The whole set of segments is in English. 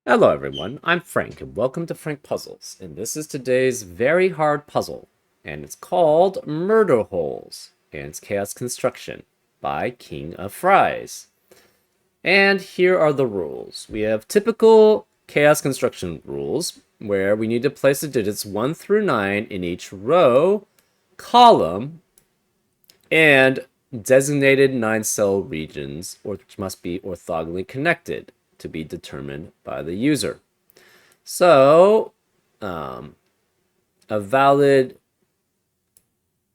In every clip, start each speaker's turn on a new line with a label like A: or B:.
A: Hello everyone, I'm Frank and welcome to Frank Puzzles, and this is today's very hard puzzle, and it's called Murder Holes, and it's Chaos Construction by King of Fries. And here are the rules. We have typical Chaos Construction rules, where we need to place the digits 1 through 9 in each row, column, and designated 9-cell regions, which must be orthogonally connected to be determined by the user. So, a valid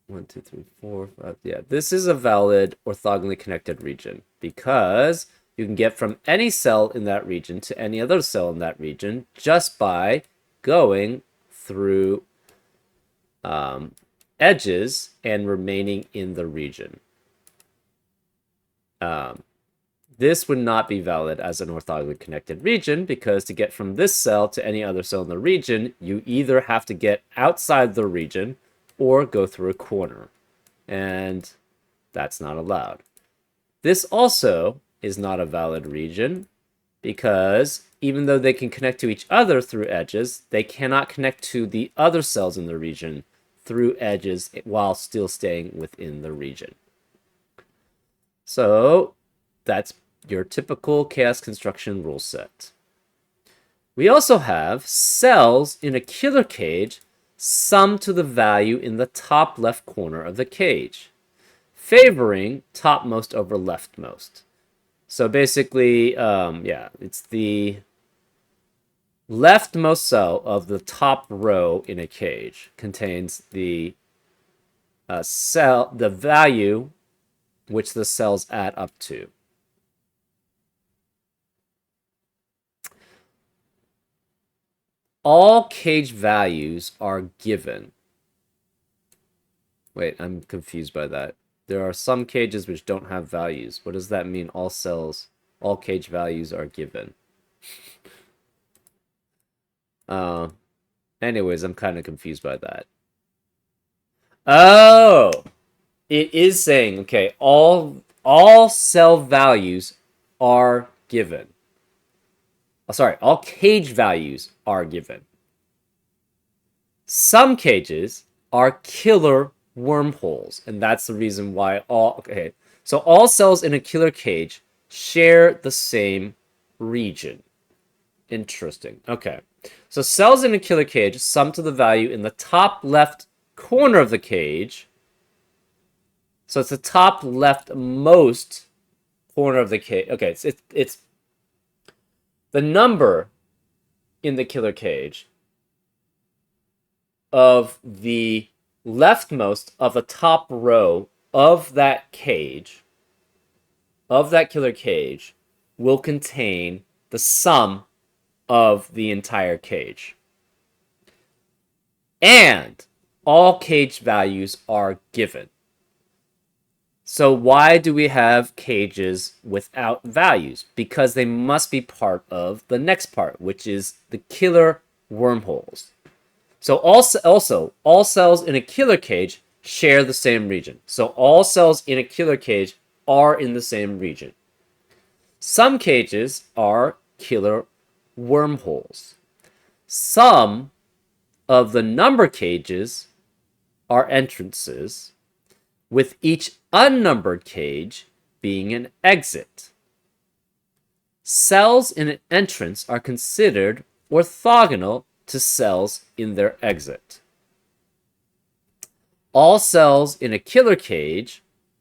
A: 1, 2, 3, 4, 5. Yeah, this is a valid orthogonally connected region because you can get from any cell in that region to any other cell in that region just by going through edges and remaining in the region. This would not be valid as an orthogonally connected region because to get from this cell to any other cell in the region, you either have to get outside the region or go through a corner. And that's not allowed. This also is not a valid region because even though they can connect to each other through edges, they cannot connect to the other cells in the region through edges while still staying within the region. So that's your typical chaos construction rule set. We also have cells in a killer cage sum to the value in the top left corner of the cage, favoring topmost over leftmost. So basically, it's the leftmost cell of the top row in a cage contains the the value which the cells add up to. All cage values are given. Wait, I'm confused by that. There are some cages which don't have values. What does that mean? All cage values are given. Anyways, I'm kind of confused by that. Oh, it is saying, okay, all cell values are given. Oh, sorry, all cage values are given. Some cages are killer wormholes, and that's the reason why so all cells in a killer cage share the same region. Interesting. Okay. So cells in a killer cage sum to the value in the top left corner of the cage. So it's the top leftmost corner of the cage. Okay, it's the number in the killer cage of the leftmost of the top row of that cage, of that killer cage, will contain the sum of the entire cage. And all cage values are given. So why do we have cages without values? Because they must be part of the next part, which is the killer wormholes. So also, all cells in a killer cage share the same region. So all cells in a killer cage are in the same region. Some cages are killer wormholes. Some of the number cages are entrances, with each unnumbered cage being an exit. Cells in an entrance are considered orthogonal to cells in their exit. All cells in a killer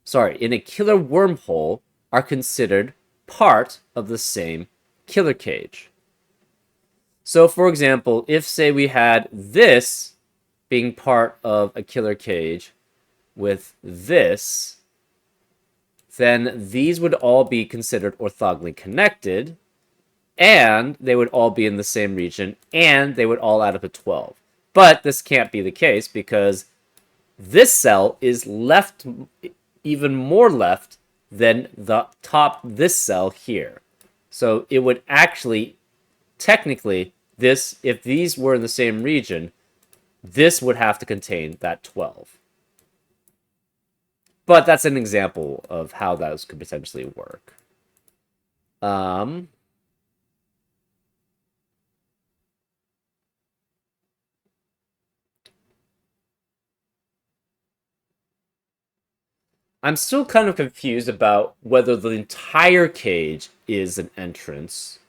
A: wormhole are considered part of the same killer cage. So for example, if say we had this being part of a killer cage with this, then these would all be considered orthogonally connected, and they would all be in the same region, and they would all add up to 12. But this can't be the case because this cell is left even more left than the top this cell here. So it would actually, technically, if these were in the same region, this would have to contain that 12. But that's an example of how those could potentially work. I'm still kind of confused about whether the entire cage is an entrance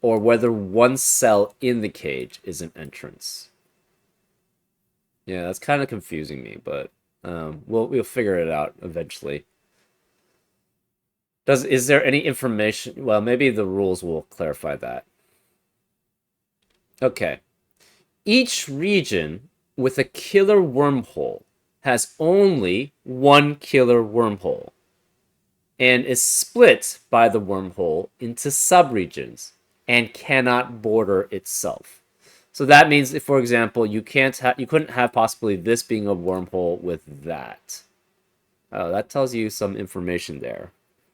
A: or whether one cell in the cage is an entrance. Yeah, that's kind of confusing me, but we'll figure it out eventually. Is there any information? Well, maybe the rules will clarify that. Okay. Each region with a killer wormhole has only one killer wormhole and is split by the wormhole into subregions and cannot border itself. So that means, if, for example, you couldn't have possibly this being a wormhole with that. Oh, that tells you some information there,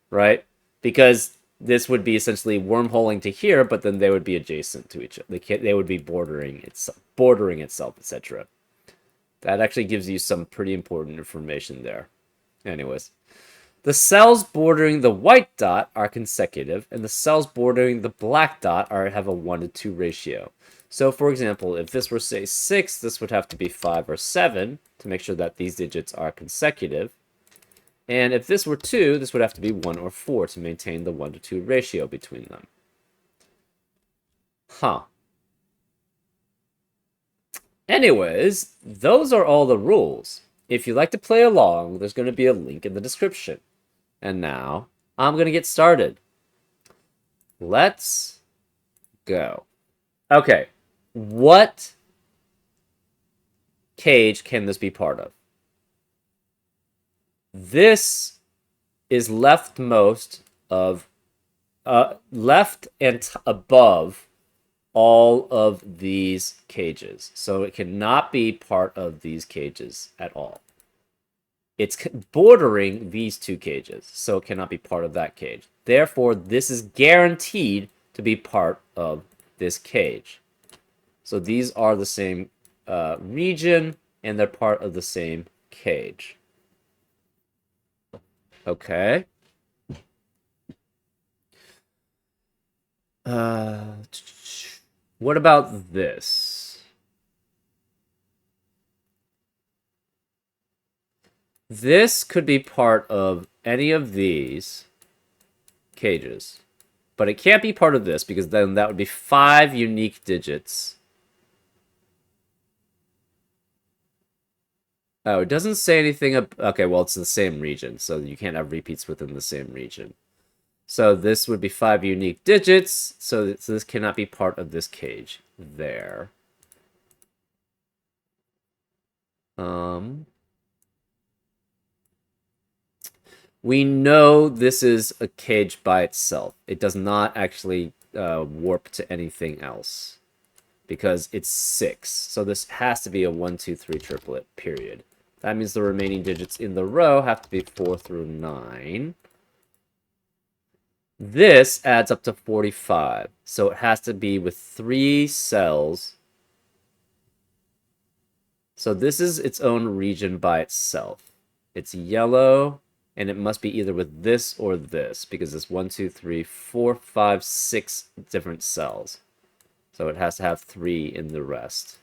A: right? Because this would be essentially wormholing to here, but then they would be adjacent to each other. They would be bordering itself, etc. That actually gives you some pretty important information there. Anyways, the cells bordering the white dot are consecutive, and the cells bordering the black dot have a 1 to 2 ratio. So, for example, if this were, say, 6, this would have to be 5 or 7 to make sure that these digits are consecutive. And if this were 2, this would have to be 1 or 4 to maintain the 1 to 2 ratio between them. Huh. Anyways, those are all the rules. If you'd like to play along, there's going to be a link in the description. And now, I'm going to get started. Let's go. Okay, what cage can this be part of? This is leftmost of left and above all of these cages. So it cannot be part of these cages at all. It's bordering these two cages, so it cannot be part of that cage. Therefore, this is guaranteed to be part of this cage. So these are the same region, and they're part of the same cage. Okay. What about this? This could be part of any of these cages, but it can't be part of this because then that would be 5 unique digits. Oh, it doesn't say anything. Okay, well, it's the same region, so you can't have repeats within the same region. So this would be 5 unique digits, so this cannot be part of this cage. There. We know this is a cage by itself. It does not actually warp to anything else because it's 6. So this has to be a 1, 2, 3 triplet, period. That means the remaining digits in the row have to be 4 through 9. This adds up to 45. So it has to be with 3 cells. So this is its own region by itself. It's yellow, and it must be either with this or this, because it's 1, 2, 3, 4, 5, 6 different cells. So it has to have 3 in the rest.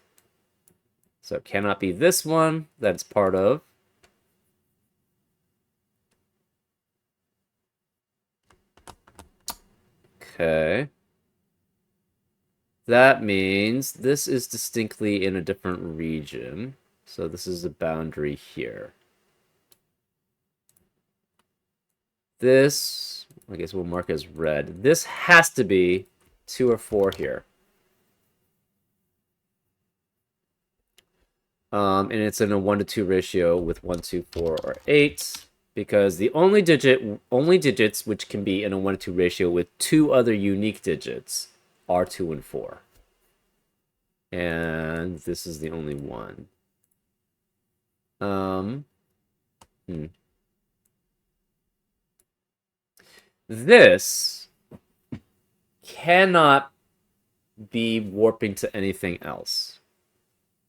A: So it cannot be this one that it's part of. Okay. That means this is distinctly in a different region. So this is the boundary here. This, I guess we'll mark as red. This has to be 2 or 4 here. And it's in a 1 to 2 ratio with 1, 2, 4, or 8. Because the only digits which can be in a 1 to 2 ratio with 2 other unique digits are 2 and 4. And this is the only one. This cannot be warping to anything else.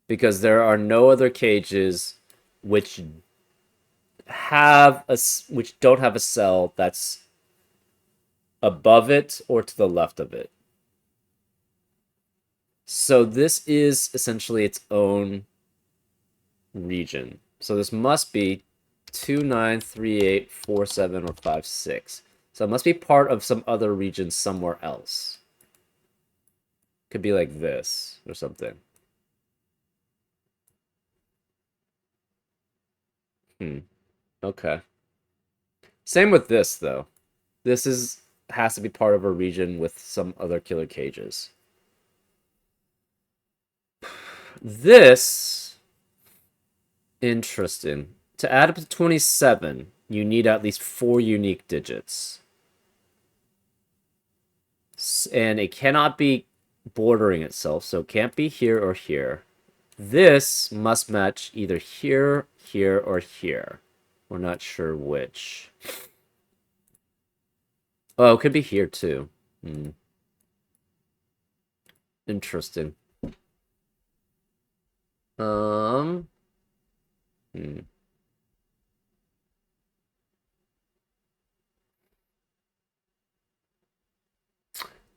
A: Because there are no other cages which don't have a cell that's above it or to the left of it. So this is essentially its own region. So this must be 293847 or 56. So it must be part of some other region somewhere else. Could be like this or something. Okay. Same with this though. This is has to be part of a region with some other killer cages. This interesting. To add up to 27, you need at least 4 unique digits. And it cannot be bordering itself, so it can't be here or here. This must match either here, here, or here. We're not sure which. Oh, it could be here too. Interesting. Um. Hmm.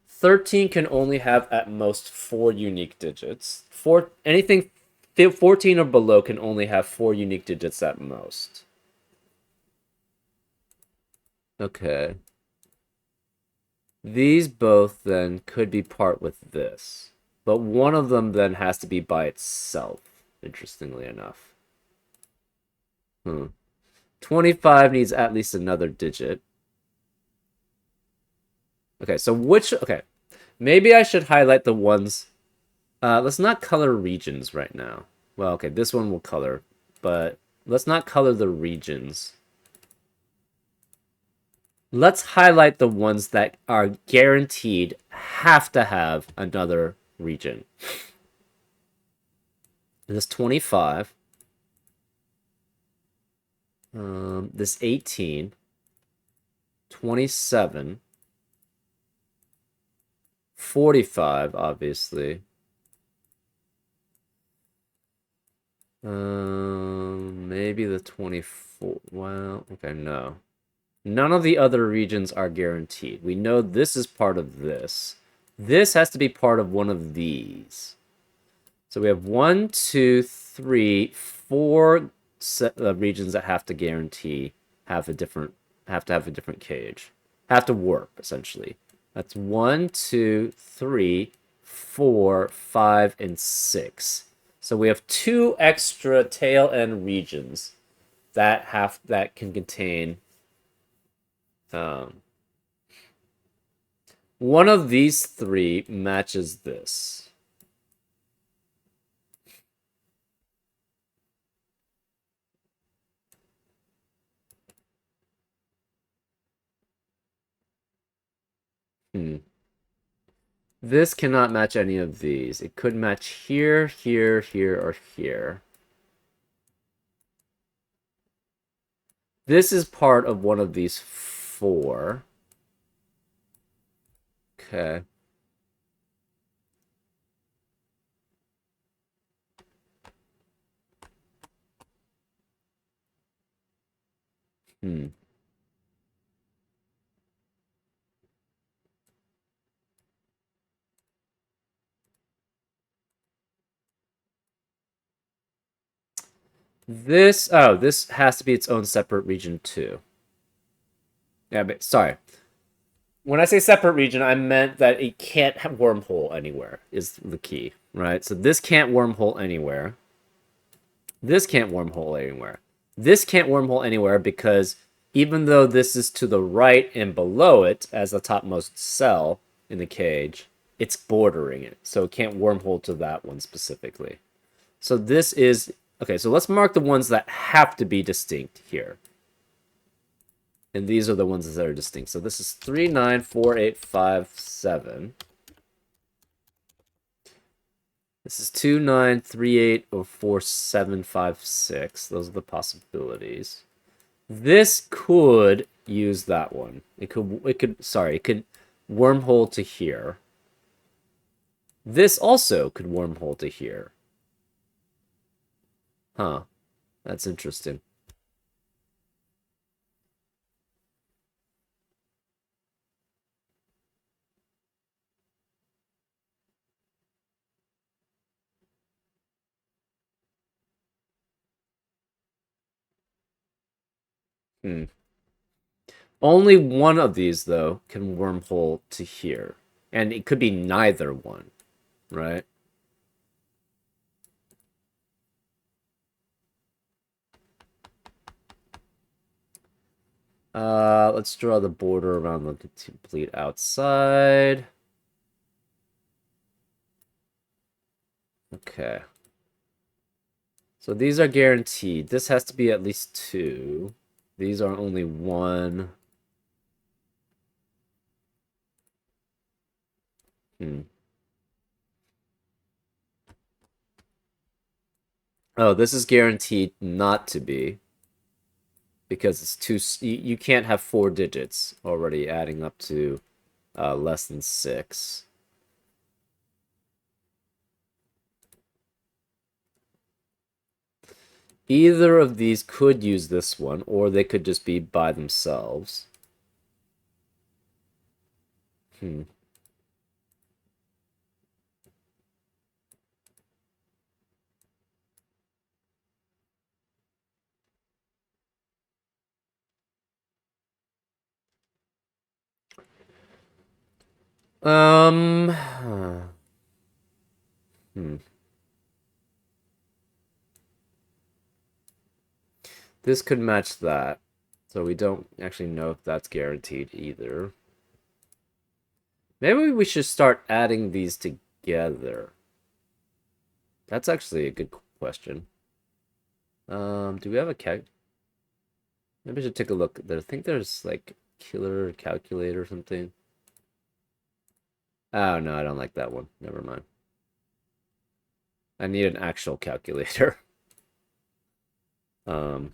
A: 13 can only have at most 4 unique digits. Anything 14 or below can only have 4 unique digits at most. Okay. These both then could be part with this. But one of them then has to be by itself, interestingly enough. 25 needs at least another digit. Okay, so okay. Maybe I should highlight the ones. Let's not color regions right now. Well, okay, this one will color, but let's not color the regions. Let's highlight the ones that are guaranteed have to have another region. This 25. This 18. 27. 45, obviously. Maybe the 24. Well, okay, no. None of the other regions are guaranteed. We know this is part of this. This has to be part of one of these. So we have 1, 2, 3, 4 regions that have to guarantee have to have a different cage. Have to work, essentially. That's 1, 2, 3, 4, 5, and 6. So we have 2 extra tail end regions that can contain one of these 3 matches this. This cannot match any of these. It could match here, here, here, or here. This is part of one of these 4. Okay. This has to be its own separate region too. Yeah, but sorry. When I say separate region, I meant that it can't have wormhole anywhere is the key, right? So this can't wormhole anywhere. This can't wormhole anywhere. This can't wormhole anywhere because even though this is to the right and below it as the topmost cell in the cage, it's bordering it. So it can't wormhole to that one specifically. So this is... Okay, so let's mark the ones that have to be distinct here. And these are the ones that are distinct. So this is 3, 9, 4, 8, 5, 7. This is 2, 9, 3, 8, or 4, 7, 5, 6. Those are the possibilities. This could use that one. It could wormhole to here. This also could wormhole to here. Huh. That's interesting. Hmm. Only one of these, though, can wormhole to here. And it could be neither one, right? Let's draw the border around the complete outside. Okay. So these are guaranteed. This has to be at least 2. These are only 1. Hmm. Oh, this is guaranteed not to be. Because it's too... You can't have 4 digits already adding up to less than 6. Either of these could use this one, or they could just be by themselves. Hmm. Um... Hmm. This could match that. So we don't actually know if that's guaranteed either. Maybe we should start adding these together. That's actually a good question. Do we have a calc? Maybe I should take a look. I think there's like killer calculator or something. Oh no, I don't like that one. Never mind. I need an actual calculator. um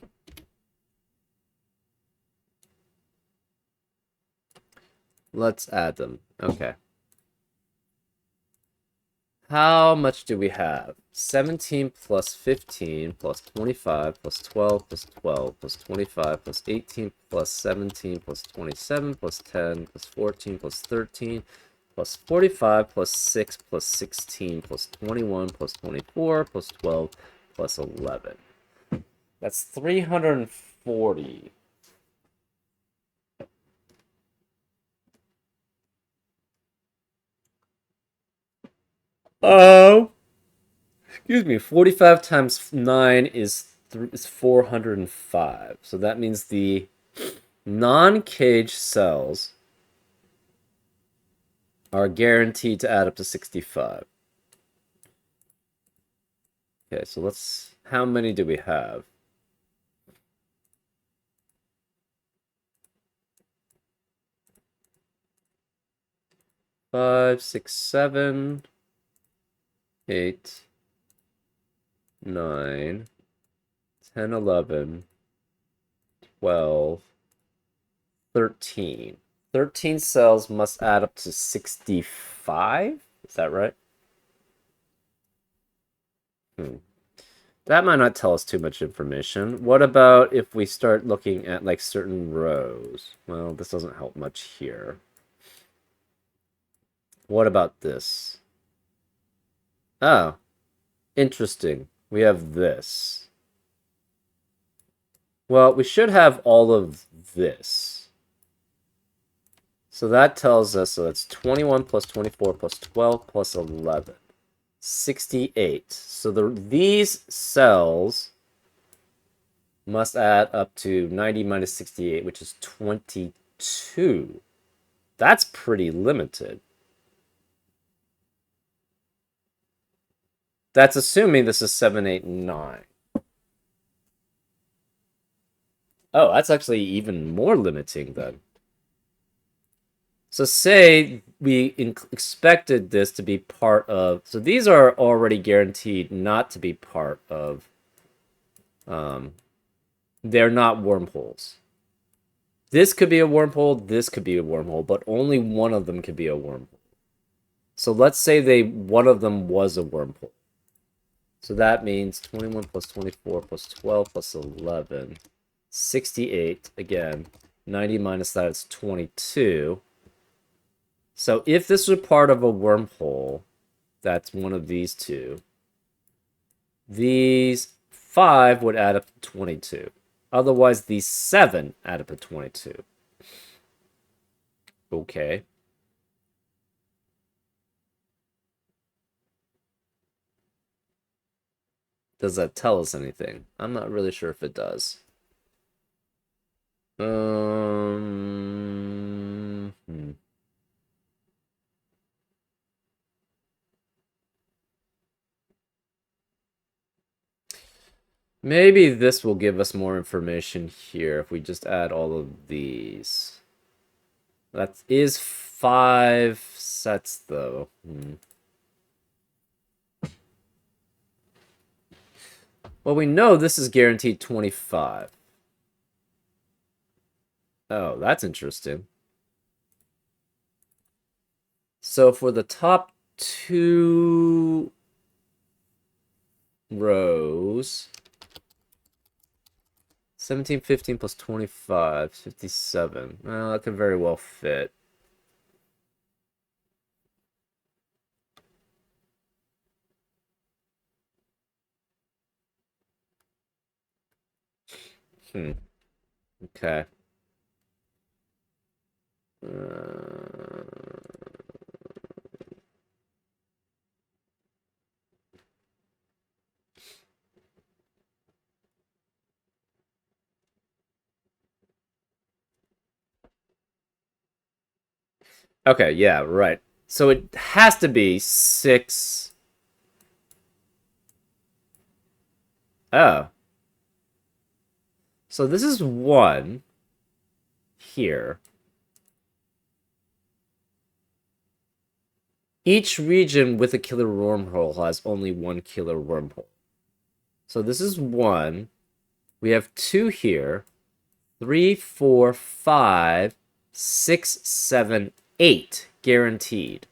A: let's add them. Okay. How much do we have? 17 plus 15 plus 25 plus 12 plus 12 plus 25 plus 18 plus 17 plus 27 plus 10 plus 14 plus 13 plus 45 plus 6 plus 16 plus 21 plus 24 plus 12 plus 11. That's 340. Oh, excuse me. 45 times 9 is 405. So that means the non-cage cells are guaranteed to add up to 65. Okay, so let's... How many do we have? Five, six, 7, 8, 9, 10, 11, 12, 13. 13 cells must add up to 65? Is that right? That might not tell us too much information. What about if we start looking at like certain rows? Well, this doesn't help much here. What about this? Oh, interesting. We have this. Well, we should have all of this. So that tells us, so that's 21 plus 24 plus 12 plus 11. 68. So these cells must add up to 90 minus 68, which is 22. That's pretty limited. That's assuming this is 7, 8, 9. Oh, that's actually even more limiting then. So say we expected this to be part of... So these are already guaranteed not to be part of... they're not wormholes. This could be a wormhole, this could be a wormhole, but only one of them could be a wormhole. So let's say one of them was a wormhole. So that means 21 plus 24 plus 12 plus 11. 68, again. 90 minus that is 22. So if this were part of a wormhole, that's one of these two. These 5 would add up to 22. Otherwise, the 7 add up to 22. Okay. Does that tell us anything? I'm not really sure if it does. Hmm. Maybe this will give us more information here if we just add all of these. That is 5 sets, though. Well, we know this is guaranteed 25. Oh, that's interesting. So for the top 2 rows, 17, 15 plus 25, 57. Well, that could very well fit. Hmm. Okay. Uh, okay, yeah, right. So it has to be 6. Oh. So this is 1 here. Each region with a killer wormhole has only 1 killer wormhole. So this is 1. We have 2 here. 3, 4, 5, 6, 7, 8 guaranteed.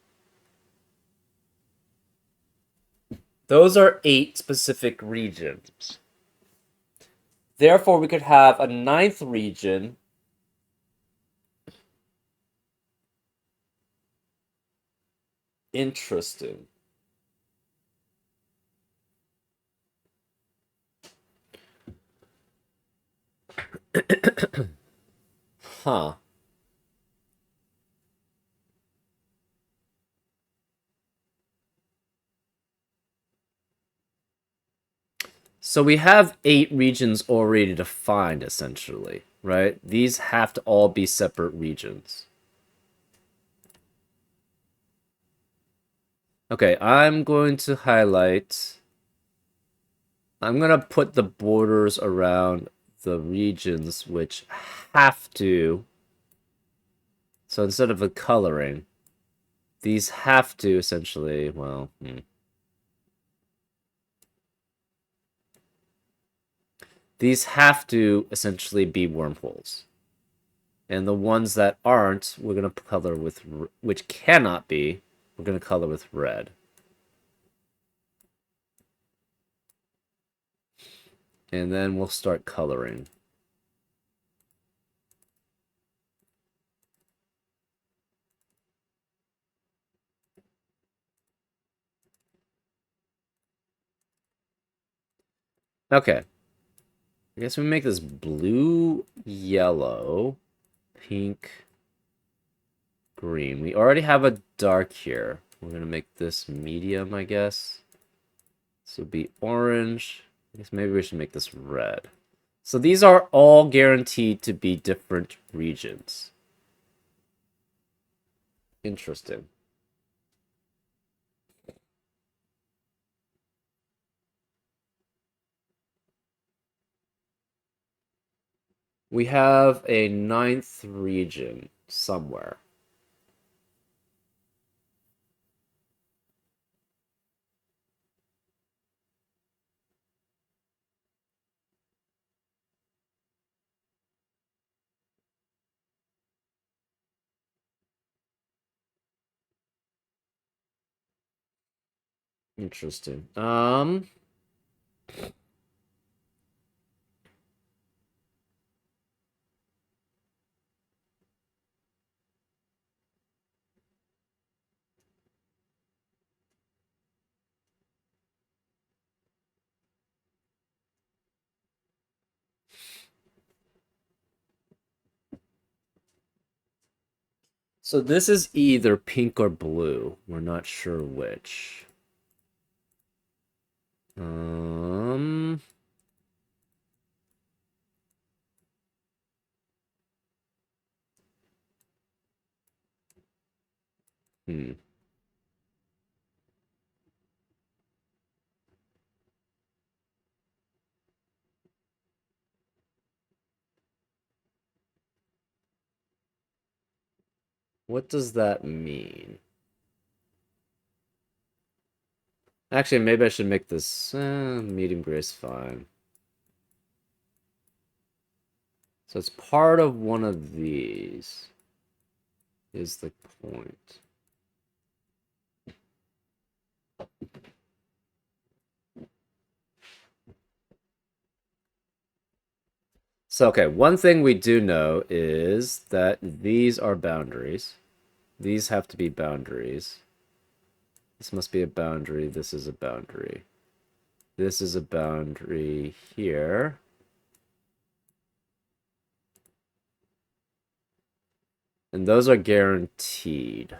A: Those are 8 specific regions. Therefore, we could have a 9th region. Interesting. Huh. So we have 8 regions already defined, essentially, right? These have to all be separate regions. Okay, I'm going to highlight. I'm going to put the borders around the regions which have to. So instead of a coloring, these have to essentially, well, these have to essentially be wormholes. And the ones that aren't, we're going to color with, which cannot be, we're going to color with red. And then we'll start coloring. Okay. I guess we make this blue, yellow, pink, green. We already have a dark here. We're going to make this medium, I guess. This would be orange. I guess maybe we should make this red. So these are all guaranteed to be different regions. Interesting. We have a 9th region somewhere. Interesting. So this is either pink or blue. We're not sure which. Um, hmm. What does that mean? Actually, maybe I should make this medium gray is fine. So it's part of one of these, is the point. So, okay, one thing we do know is that these are boundaries. These have to be boundaries. This must be a boundary. This is a boundary. This is a boundary here. And those are guaranteed.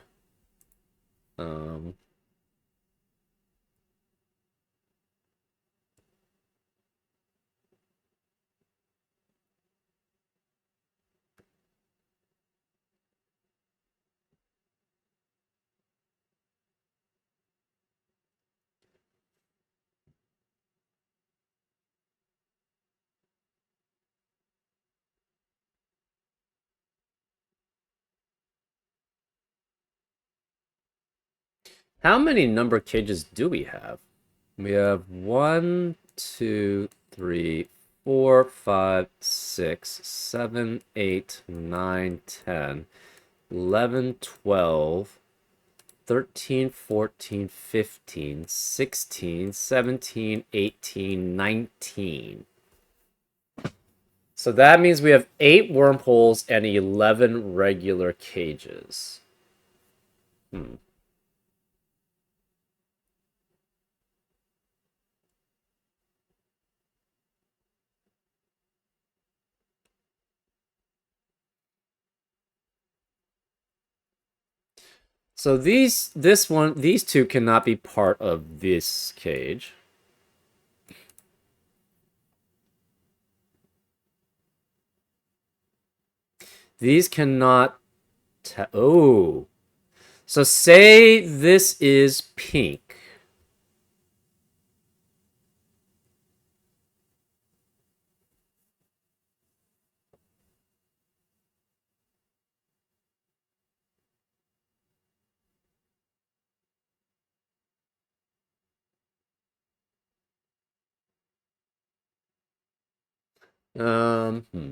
A: Um, how many number cages do we have? We have 1, 2, 3, 4, 5, 6, 7, 8, 9, 10, 11, 12, 13, 14, 15, 16, 17, 18, 19. So that means we have 8 wormholes and 11 regular cages. So these two cannot be part of this cage. These cannot. Oh, so say this is pink. Hmm.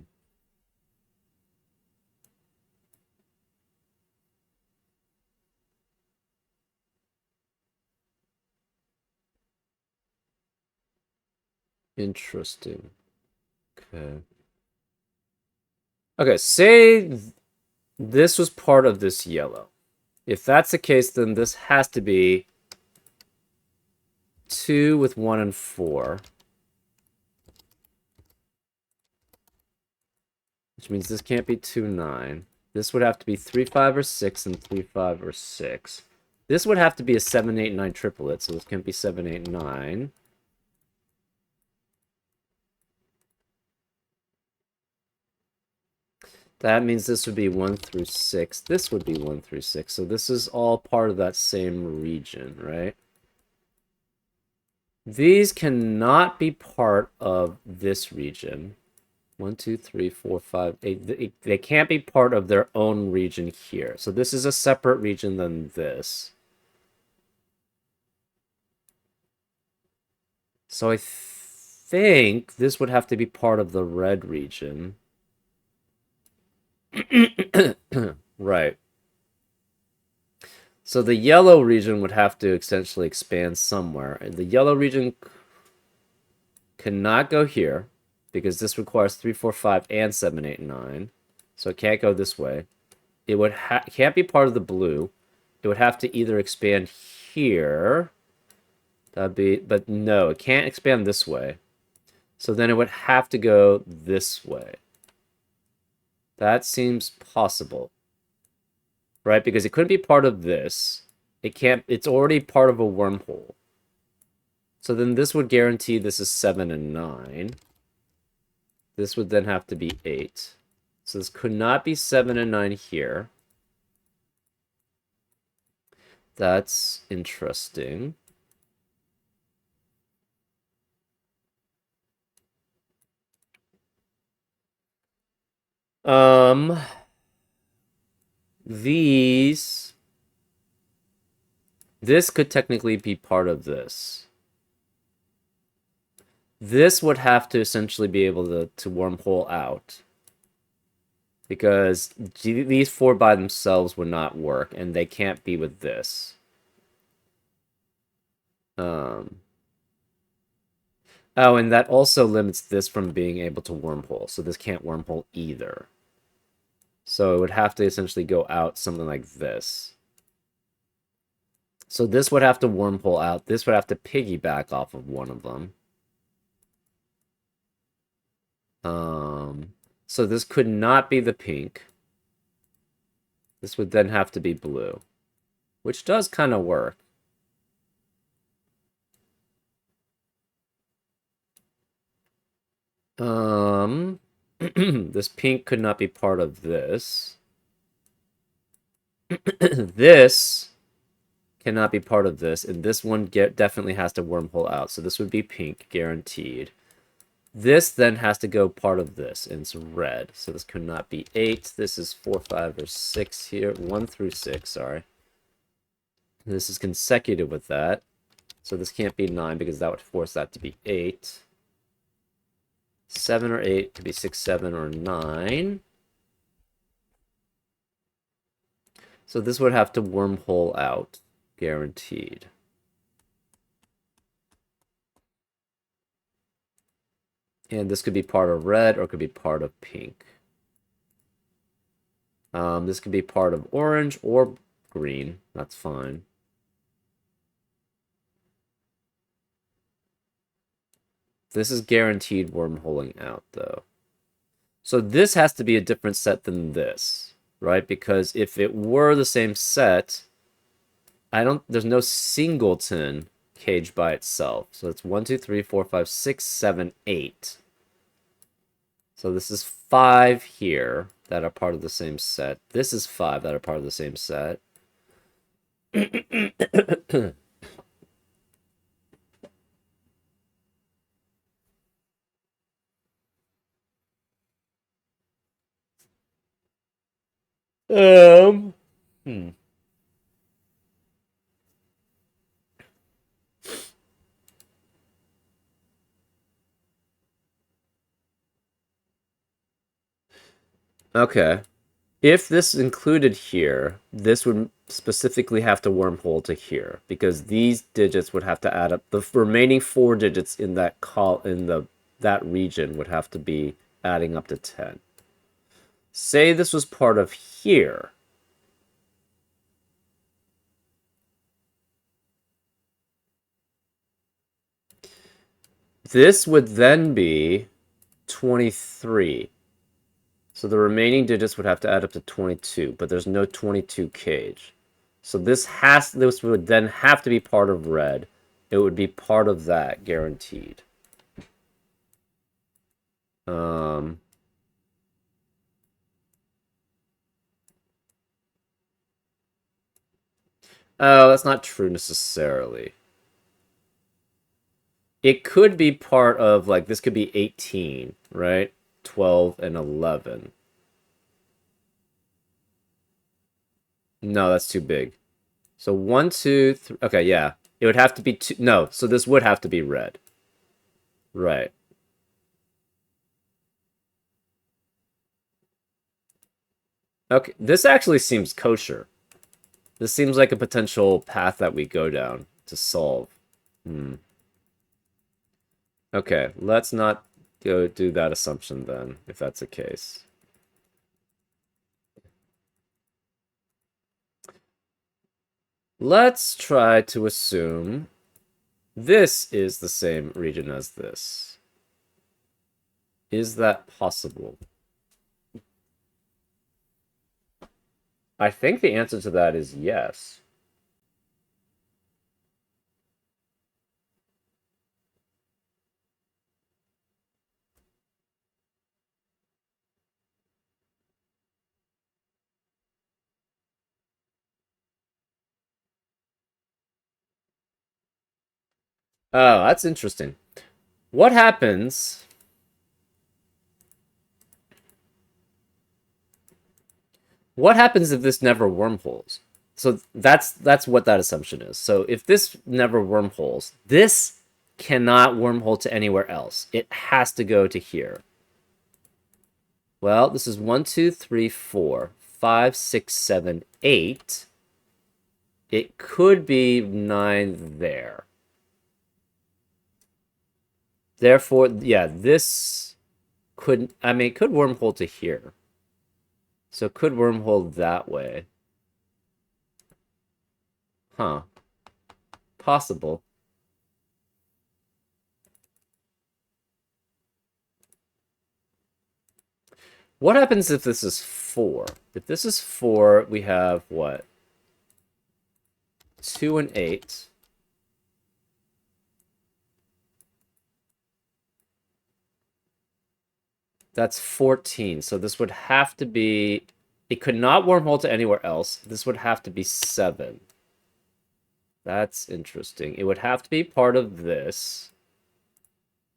A: Interesting. Okay. Okay, say this was part of this yellow. If that's the case, then this has to be 2 with 1 and 4. Which means this can't be 2, 9. This would have to be 3, 5, or 6, and 3, 5, or 6. This would have to be a 7, 8, 9 triplet, so this can't be 7, 8, 9. That means this would be 1 through 6. This would be 1 through 6. So this is all part of that same region, right? These cannot be part of this region. 1, 2, 3, 4, 5, 8. They can't be part of their own region here. So this is a separate region than this. So I think this would have to be part of the red region. Right. So the yellow region would have to essentially expand somewhere. And the yellow region cannot go here because this requires 3, 4, 5, and 7, 8, 9. So it can't go this way. It would can't be part of the blue. It would have to either expand here. That'd be, but no, it can't expand this way. So then it would have to go this way. That seems possible. right? Because it couldn't be part of this. It can't, it's already part of a wormhole. So then this would guarantee this is 7 and 9. This would then have to be 8. So this could not be 7 and 9 here. That's interesting. These... This could technically be part of this. This would have to essentially be able to wormhole out. Because these 4 by themselves would not work, and they can't be with this. Oh, and that also limits this from being able to wormhole, so this can't wormhole either. So it would have to essentially go out something like this. So this would have to wormhole out. This would have to piggyback off of one of them. So this could not be the pink. This would then have to be blue, which does kind of work. This pink could not be part of this. This cannot be part of this, and this one definitely has to wormhole out. So this would be pink, guaranteed. This then has to go part of this, and it's red. So this could not be 8. This is 4, 5, or 6 here. 1 through 6, sorry. This is consecutive with that. So this can't be 9 because that would force that to be 8. 7 or 8 could be 6, 7, or 9. So this would have to wormhole out, guaranteed. And this could be part of red or it could be part of pink. This could be part of orange or green. That's fine. This is guaranteed wormholing out, though. So this has to be a different set than this, right? Because if it were the same set, there's no singleton cage by itself. So it's 1, 2, 3, 4, 5, 6, 7, 8. So this is 5 here that are part of the same set. This is 5 that are part of the same set. Hmm. Okay. If this is included here, this would specifically have to wormhole to here because these digits would have to add up. The remaining 4 digits in that that region would have to be adding up to 10. Say this was part of here. This would then be 23. So the remaining digits would have to add up to 22, but there's no 22 cage. So this would then have to be part of red. It would be part of that, guaranteed. Oh, that's not true necessarily. It could be part of, like, this could be 18, right? 12 and 11. No, that's too big. So 1, 2, 3. Okay, yeah. It would have to be 2. No, so this would have to be red. Right. Okay, this actually seems kosher. This seems like a potential path that we go down to solve. Okay, let's not go do that assumption then, if that's the case. Let's try to assume this is the same region as this. Is that possible? I think the answer to that is yes. Oh, that's interesting. What happens? What happens if this never wormholes? So that's what that assumption is. So if this never wormholes, this cannot wormhole to anywhere else. It has to go to here. Well, this is 1, 2, 3, 4, 5, 6, 7, 8. It could be 9 there. Therefore, yeah, this could, I mean, it could wormhole to here. So it could wormhole that way. Huh. Possible. What happens if this is 4? If this is 4, we have what? 2 and 8. That's 14. So this would have to be... It could not wormhole to anywhere else. This would have to be 7. That's interesting. It would have to be part of this.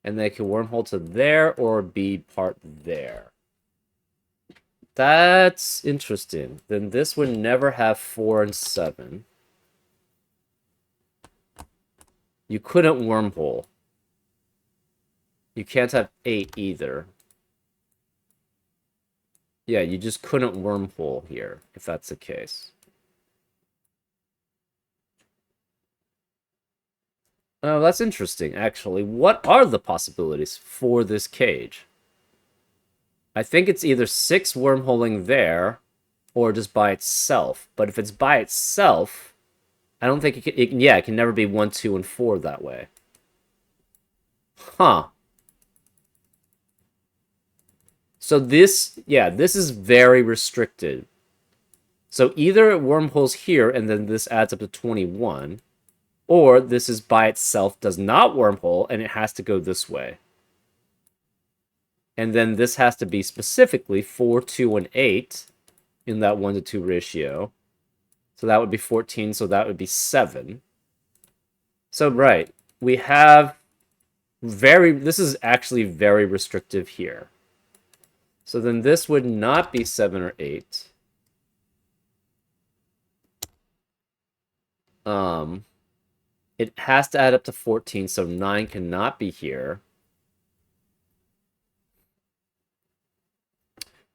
A: And they could wormhole to there or be part there. That's interesting. Then this would never have 4 and 7. You couldn't wormhole. You can't have 8 either. Yeah, you just couldn't wormhole here, if that's the case. Oh, that's interesting, actually. What are the possibilities for this cage? I think it's either 6 wormholing there, or just by itself. But if it's by itself, I don't think it can never be 1, 2, and 4 that way. Huh. So this is very restricted. So either it wormholes here, and then this adds up to 21, or this is by itself, does not wormhole, and it has to go this way. And then this has to be specifically 4, 2, and 8 in that 1 to 2 ratio. So that would be 14, so that would be 7. So, right, we have this is actually very restrictive here. So then this would not be 7 or 8. It has to add up to 14, so 9 cannot be here.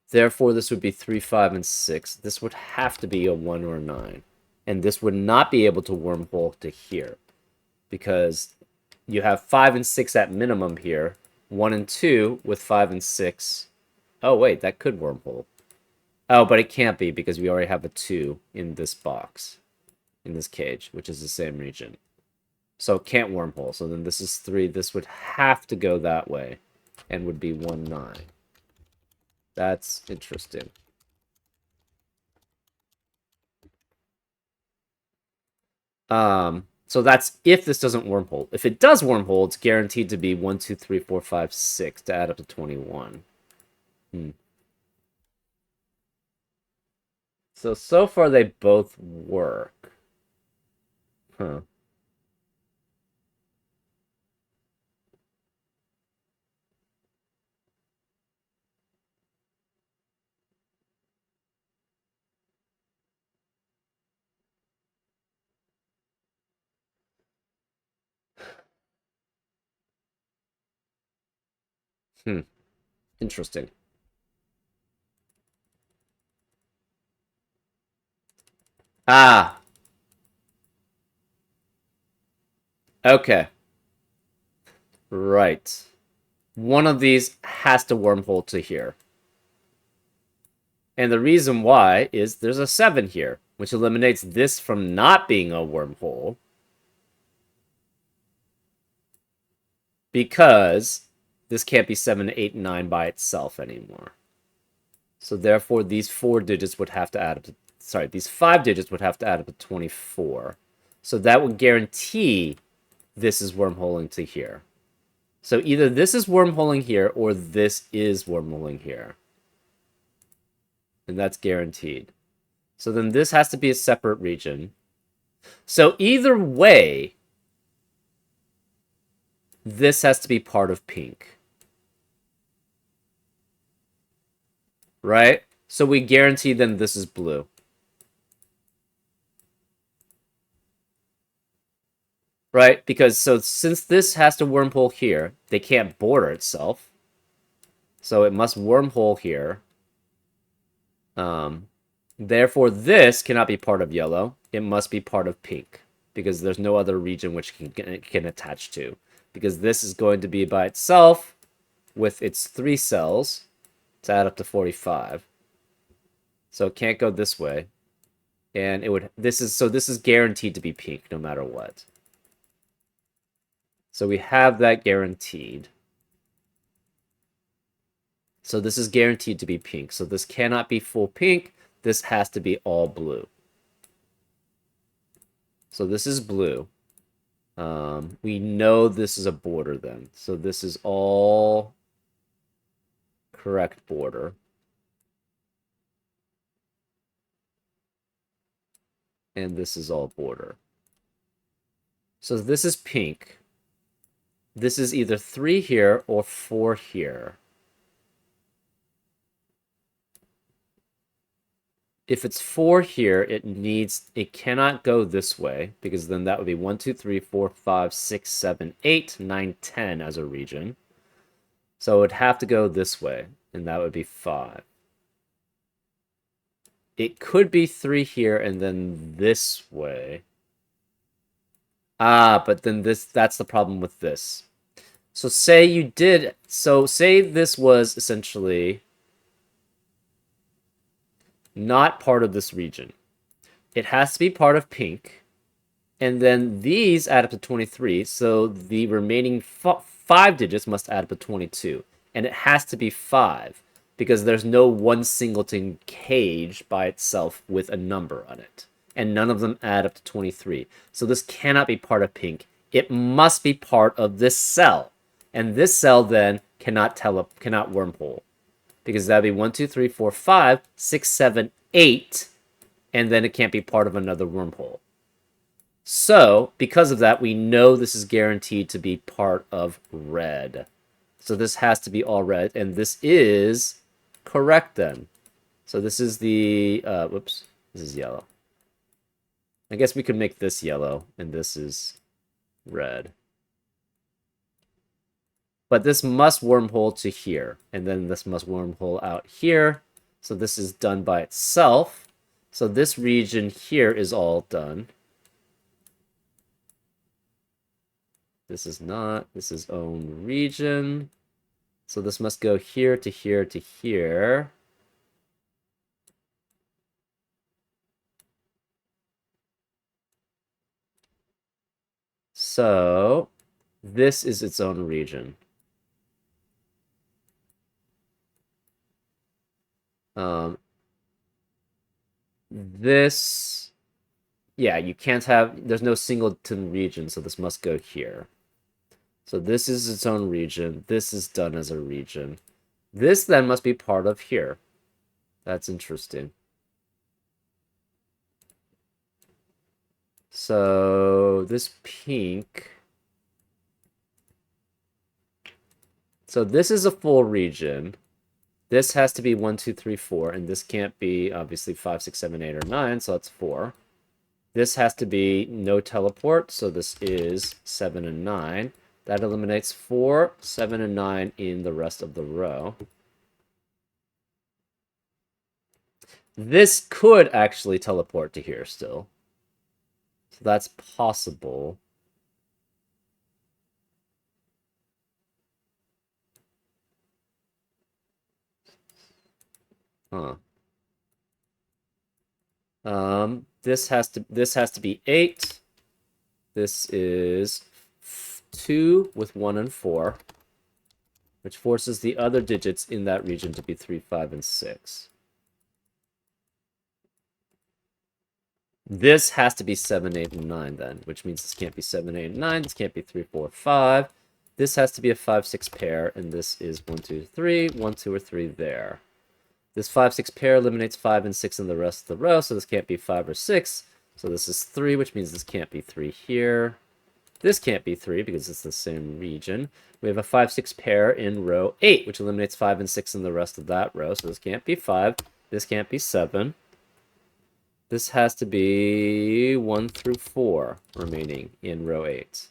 A: Therefore, this would be 3, 5, and 6. This would have to be a 1 or a 9. And this would not be able to wormhole to here. Because you have 5 and 6 at minimum here. 1 and 2 with 5 and 6. Oh, wait, that could wormhole. Oh, but it can't be because we already have a 2 in this box. In this cage, which is the same region. So it can't wormhole. So then this is 3. This would have to go that way. And would be 1, 9. That's interesting. So that's if this doesn't wormhole. If it does wormhole, it's guaranteed to be 1, 2, 3, 4, 5, 6 to add up to 21. So far they both work. Huh. Interesting. Ah. Okay. Right. One of these has to wormhole to here. And the reason why is there's a 7 here, which eliminates this from not being a wormhole. Because this can't be 7, 8, 9 by itself anymore. So therefore, these 4 digits would have to add up to sorry, these 5 digits would have to add up to 24. So that would guarantee this is wormholing to here. So either this is wormholing here or this is wormholing here. And that's guaranteed. So then this has to be a separate region. So either way, this has to be part of pink. Right? So we guarantee then this is blue. Right? Because so since this has to wormhole here, they can't border itself. So it must wormhole here. Therefore, this cannot be part of yellow. It must be part of pink. Because there's no other region which can attach to. Because this is going to be by itself with its 3 cells to add up to 45. So it can't go this way. And it would this is guaranteed to be pink no matter what. So we have that guaranteed. So this is guaranteed to be pink. So this cannot be full pink. This has to be all blue. So this is blue. We know this is a border then. So this is all correct border. And this is all border. So this is pink. This is either 3 here or 4 here. If it's 4 here, it cannot go this way, because then that would be 1, 2, 3, 4, 5, 6, 7, 8, 9, 10 as a region. So it would have to go this way, and that would be 5. It could be 3 here and then this way. But then that's the problem with this. So say this was essentially not part of this region. It has to be part of pink. And then these add up to 23. So the remaining 5 digits must add up to 22. And it has to be 5 because there's no one singleton cage by itself with a number on it. And none of them add up to 23. So this cannot be part of pink. It must be part of this cell. And this cell then cannot wormhole. Because that'd be 1, 2, 3, 4, 5, 6, 7, 8, and then it can't be part of another wormhole. So, because of that, we know this is guaranteed to be part of red. So this has to be all red, and this is correct then. So this is the, this is yellow. I guess we could make this yellow, and this is red. But this must wormhole to here, and then this must wormhole out here. So this is done by itself. So this region here is all done. This is not. This is own region. So this must go here to here to here. So this is its own region. Yeah, you can't have, there's no singleton region, so this must go here. So this is its own region. This is done as a region. This then must be part of here. That's interesting. So this pink. So this is a full region. This has to be 1, 2, 3, 4, and this can't be obviously 5, 6, 7, 8, or 9, so that's 4. This has to be no teleport, so this is 7 and 9. That eliminates 4, 7, and 9 in the rest of the row. This could actually teleport to here still. So that's possible. Huh. This has to be 8. This is 2 with 1 and 4, which forces the other digits in that region to be 3, 5, and 6. This has to be 7, 8, and 9 then, which means this can't be 7, 8, and 9. This can't be 3, 4, 5. This has to be a 5, 6 pair, and this is 1, 2, 3, 1, 2, or 3 there. This 5, 6 pair eliminates 5 and 6 in the rest of the row, so this can't be 5 or 6. So this is 3, which means this can't be 3 here. This can't be 3 because it's the same region. We have a 5, 6 pair in row 8, which eliminates 5 and 6 in the rest of that row. So this can't be 5. This can't be 7. This has to be 1 through 4 remaining in row 8.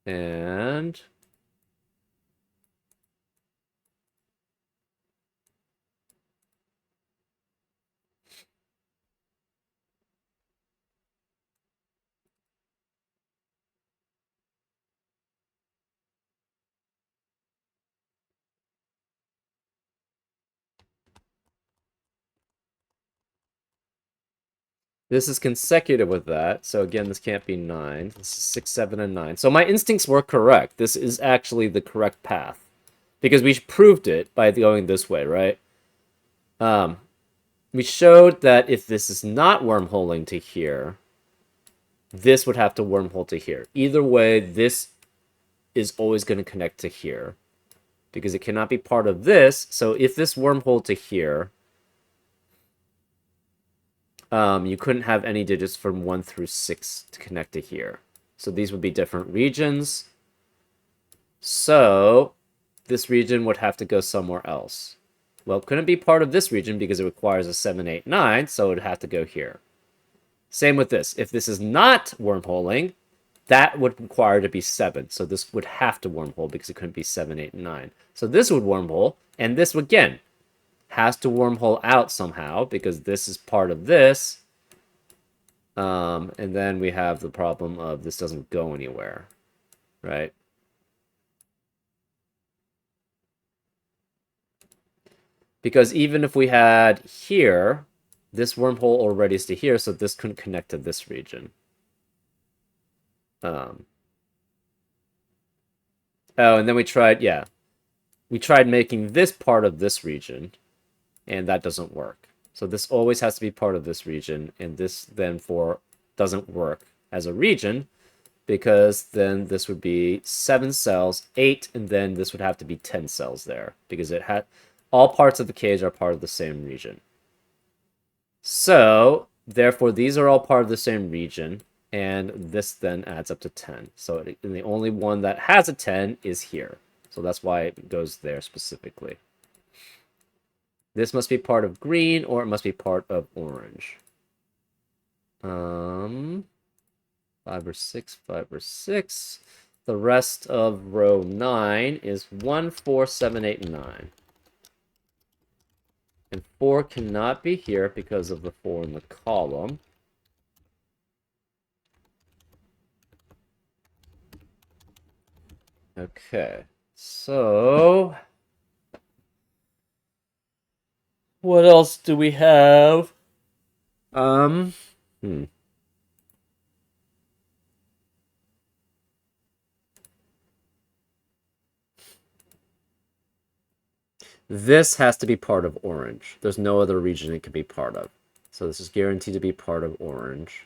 A: And this is consecutive with that. So again, this can't be 9. This is 6, 7, and 9. So my instincts were correct. This is actually the correct path. Because we proved it by going this way, right? We showed that if this is not wormholing to here, this would have to wormhole to here. Either way, this is always going to connect to here. Because it cannot be part of this. So if this wormhole to here, you couldn't have any digits from 1 through 6 to connect to here. So these would be different regions. So this region would have to go somewhere else. Well, it couldn't be part of this region because it requires a 7, 8, 9, so it would have to go here. Same with this. If this is not wormholing, that would require to be 7. So this would have to wormhole because it couldn't be 7, 8, and 9. So this would wormhole, and this, again, has to wormhole out somehow because this is part of this. And then we have the problem of this doesn't go anywhere, right? Because even if we had here, this wormhole already is to here, so this couldn't connect to this region. Oh, and then we tried, yeah. We tried making this part of this region, and that doesn't work. So this always has to be part of this region, and this then doesn't work as a region, because then this would be 7 cells, 8, and then this would have to be 10 cells there, because it had all parts of the cage are part of the same region. So, therefore, these are all part of the same region, and this then adds up to 10. So the only one that has a 10 is here. So that's why it goes there specifically. This must be part of green, or it must be part of orange. 5 or 6, 5 or 6. The rest of row 9 is 1, 4, 7, 8, and 9. And 4 cannot be here because of the 4 in the column. Okay, so what else do we have? This has to be part of orange. There's no other region it could be part of. So this is guaranteed to be part of orange.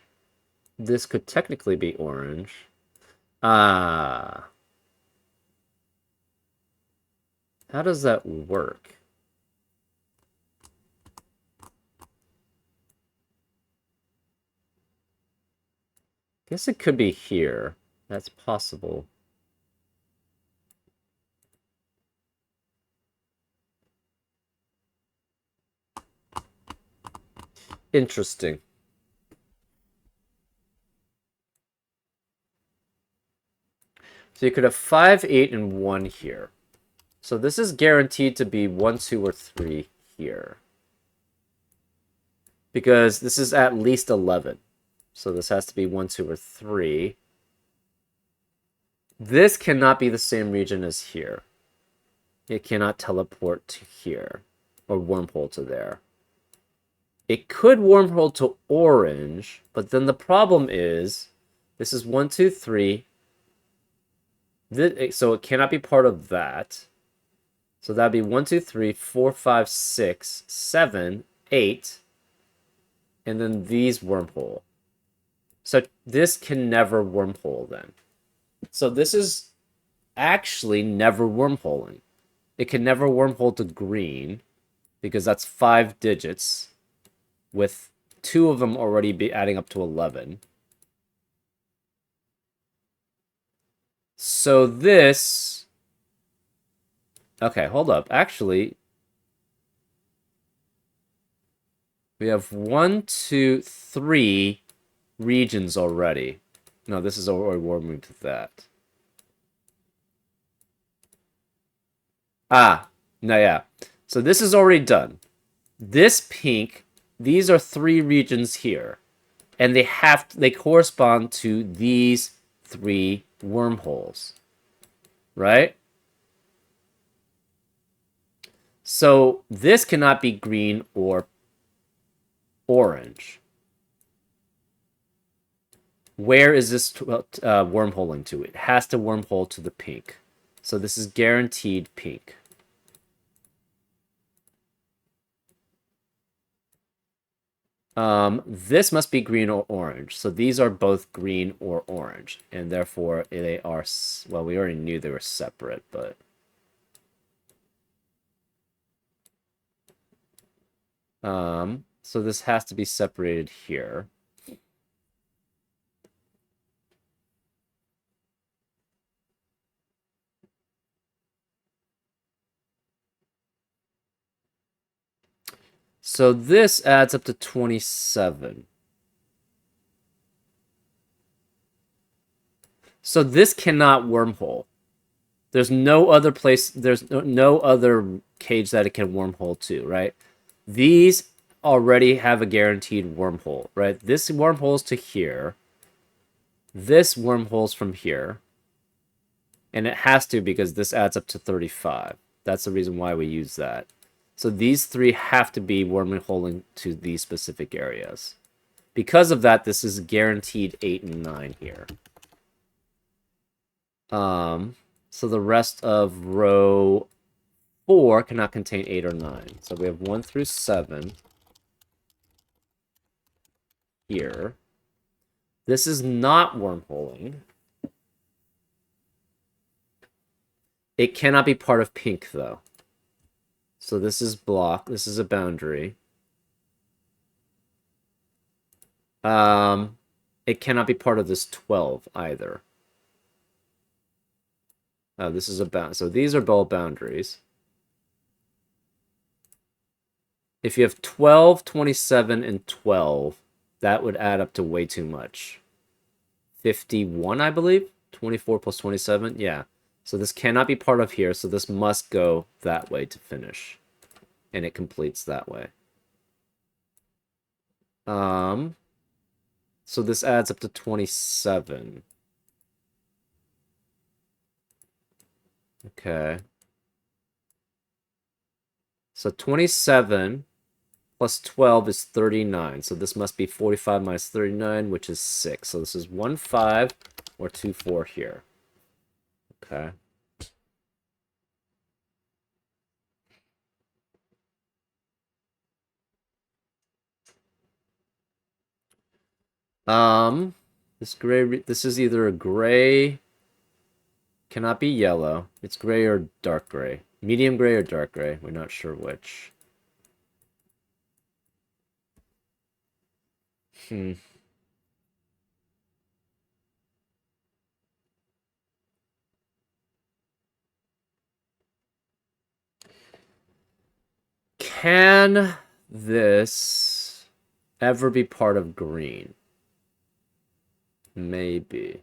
A: This could technically be orange. Ah. How does that work? Guess it could be here. That's possible. Interesting. So you could have 5, 8, and 1 here. So this is guaranteed to be 1, 2, or 3 here. Because this is at least 11. So this has to be 1, 2, or 3. This cannot be the same region as here. It cannot teleport to here. Or wormhole to there. It could wormhole to orange, but then the problem is, this is 1, 2, 3. So it cannot be part of that. So that'd be 1, 2, 3, 4, 5, 6, 7, 8. and then these wormhole. So this can never wormhole then. So this is actually never wormholing. It can never wormhole to green because that's 5 digits with 2 of them already be adding up to 11. So this... Okay, hold up. Actually, we have 1, 2, 3 regions already. No, this is already warming to that. Ah, no, yeah. So this is already done. This pink, these are 3 regions here. And they correspond to these 3 wormholes. Right? So this cannot be green or orange. Where is this wormholing to? It has to wormhole to the pink. So this is guaranteed pink. This must be green or orange. So these are both green or orange. And therefore, they are... Well, we already knew they were separate, but... So this has to be separated here. So this adds up to 27. So this cannot wormhole. There's no other place, there's no other cage that it can wormhole to, right? These already have a guaranteed wormhole, right? This wormhole's to here. This wormhole's from here. And it has to because this adds up to 35. That's the reason why we use that. So these 3 have to be wormholing to these specific areas. Because of that, this is guaranteed 8 and 9 here. So the rest of row 4 cannot contain 8 or 9. So we have 1 through 7 here. This is not wormholing. It cannot be part of pink, though. So this is block. This is a boundary. It cannot be part of this 12 either. This is a bound. So these are both boundaries. If you have 12, 27, and 12, that would add up to way too much. 51, I believe? 24 plus 27? Yeah. So this cannot be part of here, so this must go that way to finish. And it completes that way. So this adds up to 27. Okay. So 27 plus 12 is 39. So this must be 45 minus 39, which is 6. So this is 1, 5, or 2, 4 here. Okay. This is either a gray, cannot be yellow. It's gray or dark gray. Medium gray or dark gray. We're not sure which. Can this ever be part of green? Maybe.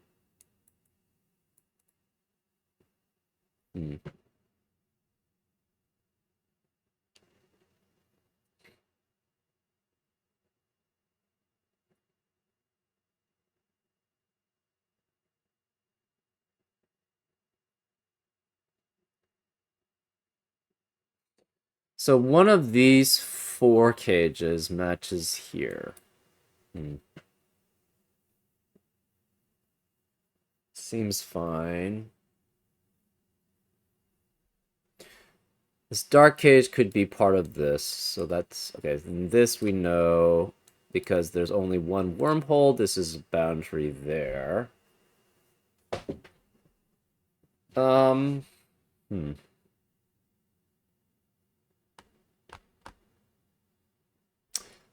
A: So one of these 4 cages matches here. Seems fine. This dark cage could be part of this, so that's... Okay, and this we know because there's only one wormhole. This is a boundary there. Hmm.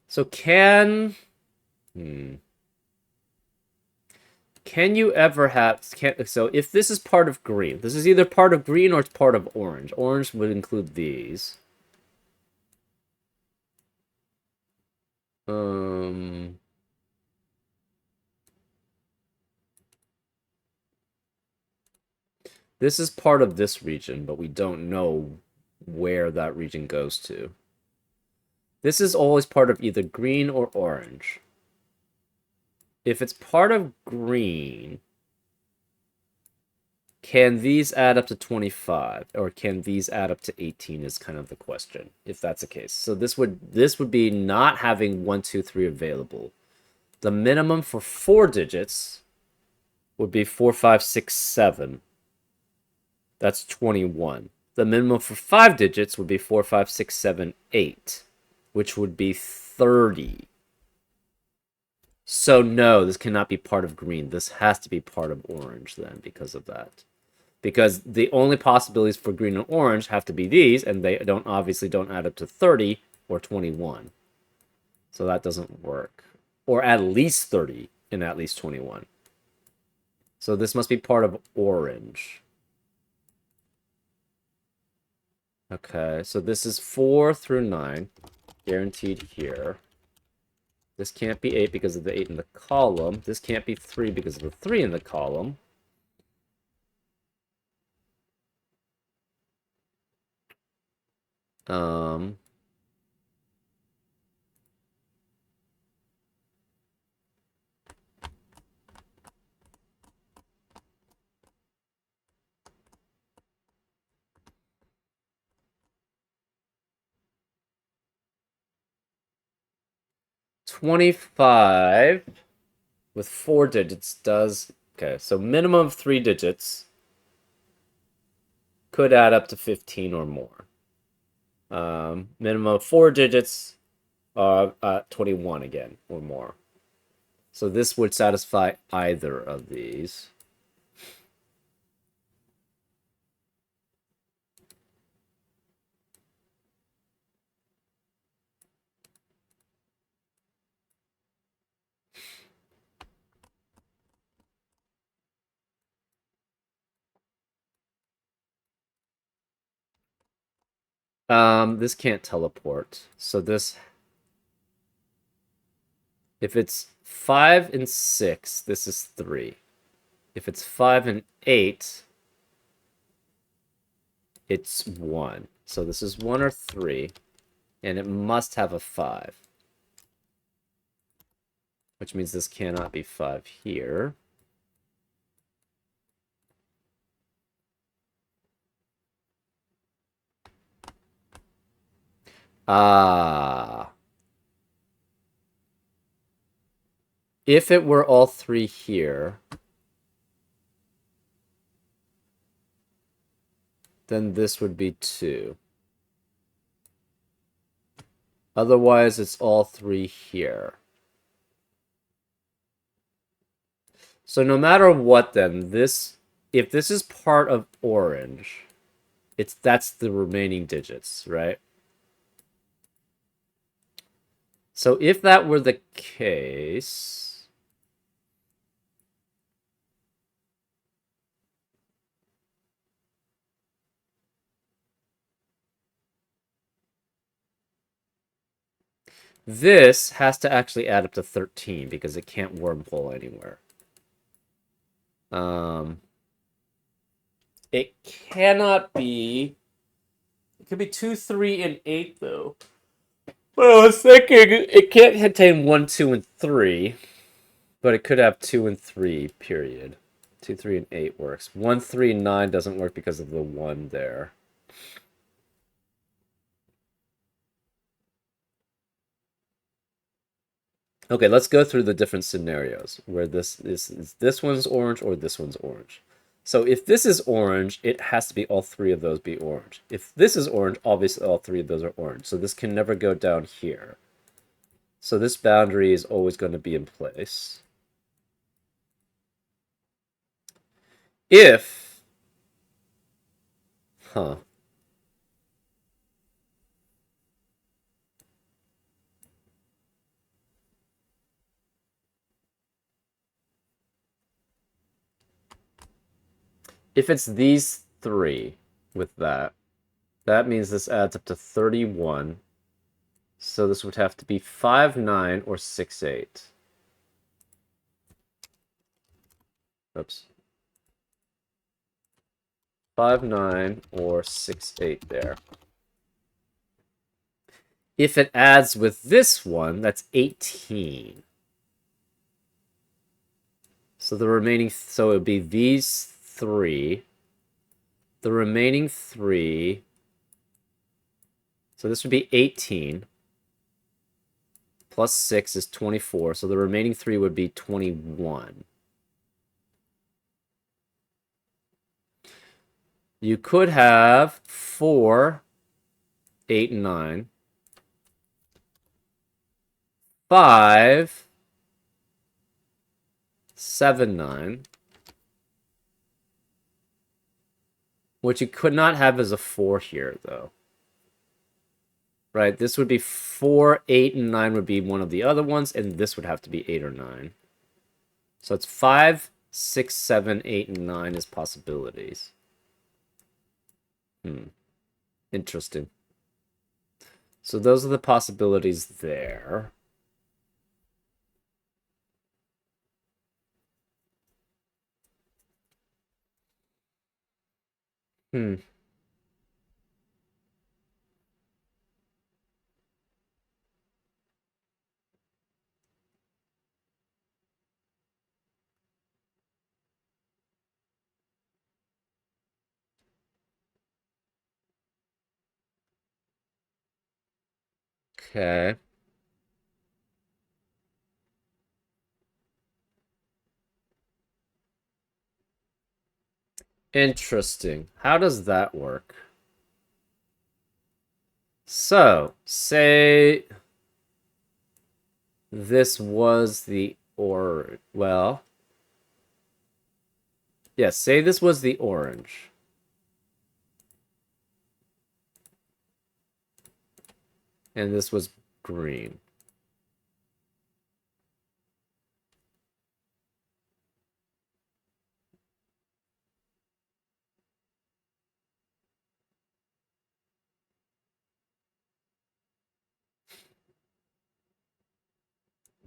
A: So can you ever have so if this is part of green, this is either part of green or it's part of orange. Orange would include these. This is part of this region, but we don't know where that region goes to. This is always part of either green or orange. If it's part of green, can these add up to 25 or can these add up to 18 is kind of the question, if that's the case. So this would be not having 1, 2, 3 available. The minimum for 4 digits would be 4, 5, 6, 7. That's 21. The minimum for 5 digits would be 4, 5, 6, 7, 8, which would be 30. So no, this cannot be part of green. This has to be part of orange then because of that. Because the only possibilities for green and orange have to be these, and they obviously don't add up to 30 or 21. So that doesn't work. Or at least 30 and at least 21. So this must be part of orange. Okay, so this is 4 through 9, guaranteed here. This can't be 8 because of the 8 in the column. This can't be 3 because of the 3 in the column. Um, 25 with 4 digits does... Okay, so minimum of 3 digits could add up to 15 or more. Minimum of 4 digits are 21 again or more. So this would satisfy either of these. This can't teleport. So this... If it's 5 and 6, this is 3. If it's 5 and 8, it's 1. So this is 1 or 3, and it must have a 5. Which means this cannot be 5 here. Ah. If it were all 3 here, then this would be 2. Otherwise, it's all 3 here. So no matter what, then, if this is part of orange, that's the remaining digits, right? So if that were the case... This has to actually add up to 13 because it can't wormhole anywhere. It cannot be... It could be 2, 3, and 8, though. But I was thinking it can't contain 1, 2, and 3. But it could have 2 and 3, period. 2, 3, and 8 works. 1, 3, and 9 doesn't work because of the 1 there. Okay, let's go through the different scenarios where this one's orange or this one's orange. So if this is orange, it has to be all 3 of those be orange. If this is orange, obviously all 3 of those are orange. So this can never go down here. So this boundary is always going to be in place. If, huh, if it's these three with that, that means this adds up to 31. So this would have to be 5, 9, or 6, 8. Oops. 5, 9, or 6, 8 there. If it adds with this one, that's 18. So the remaining, so it would be these three. The remaining three, so this would be 18. Plus 6 is 24, so the remaining three would be 21. You could have 4, 8, and 9. 5, 7, 9. What you could not have is a 4 here, though. Right, this would be 4, 8, and 9 would be one of the other ones, and this would have to be 8 or 9. So it's 5, 6, 7, 8, and 9 as possibilities. Interesting. So those are the possibilities there. Okay. Interesting. How does that work? So, say this was the well, yeah, say this was the orange. And this was green.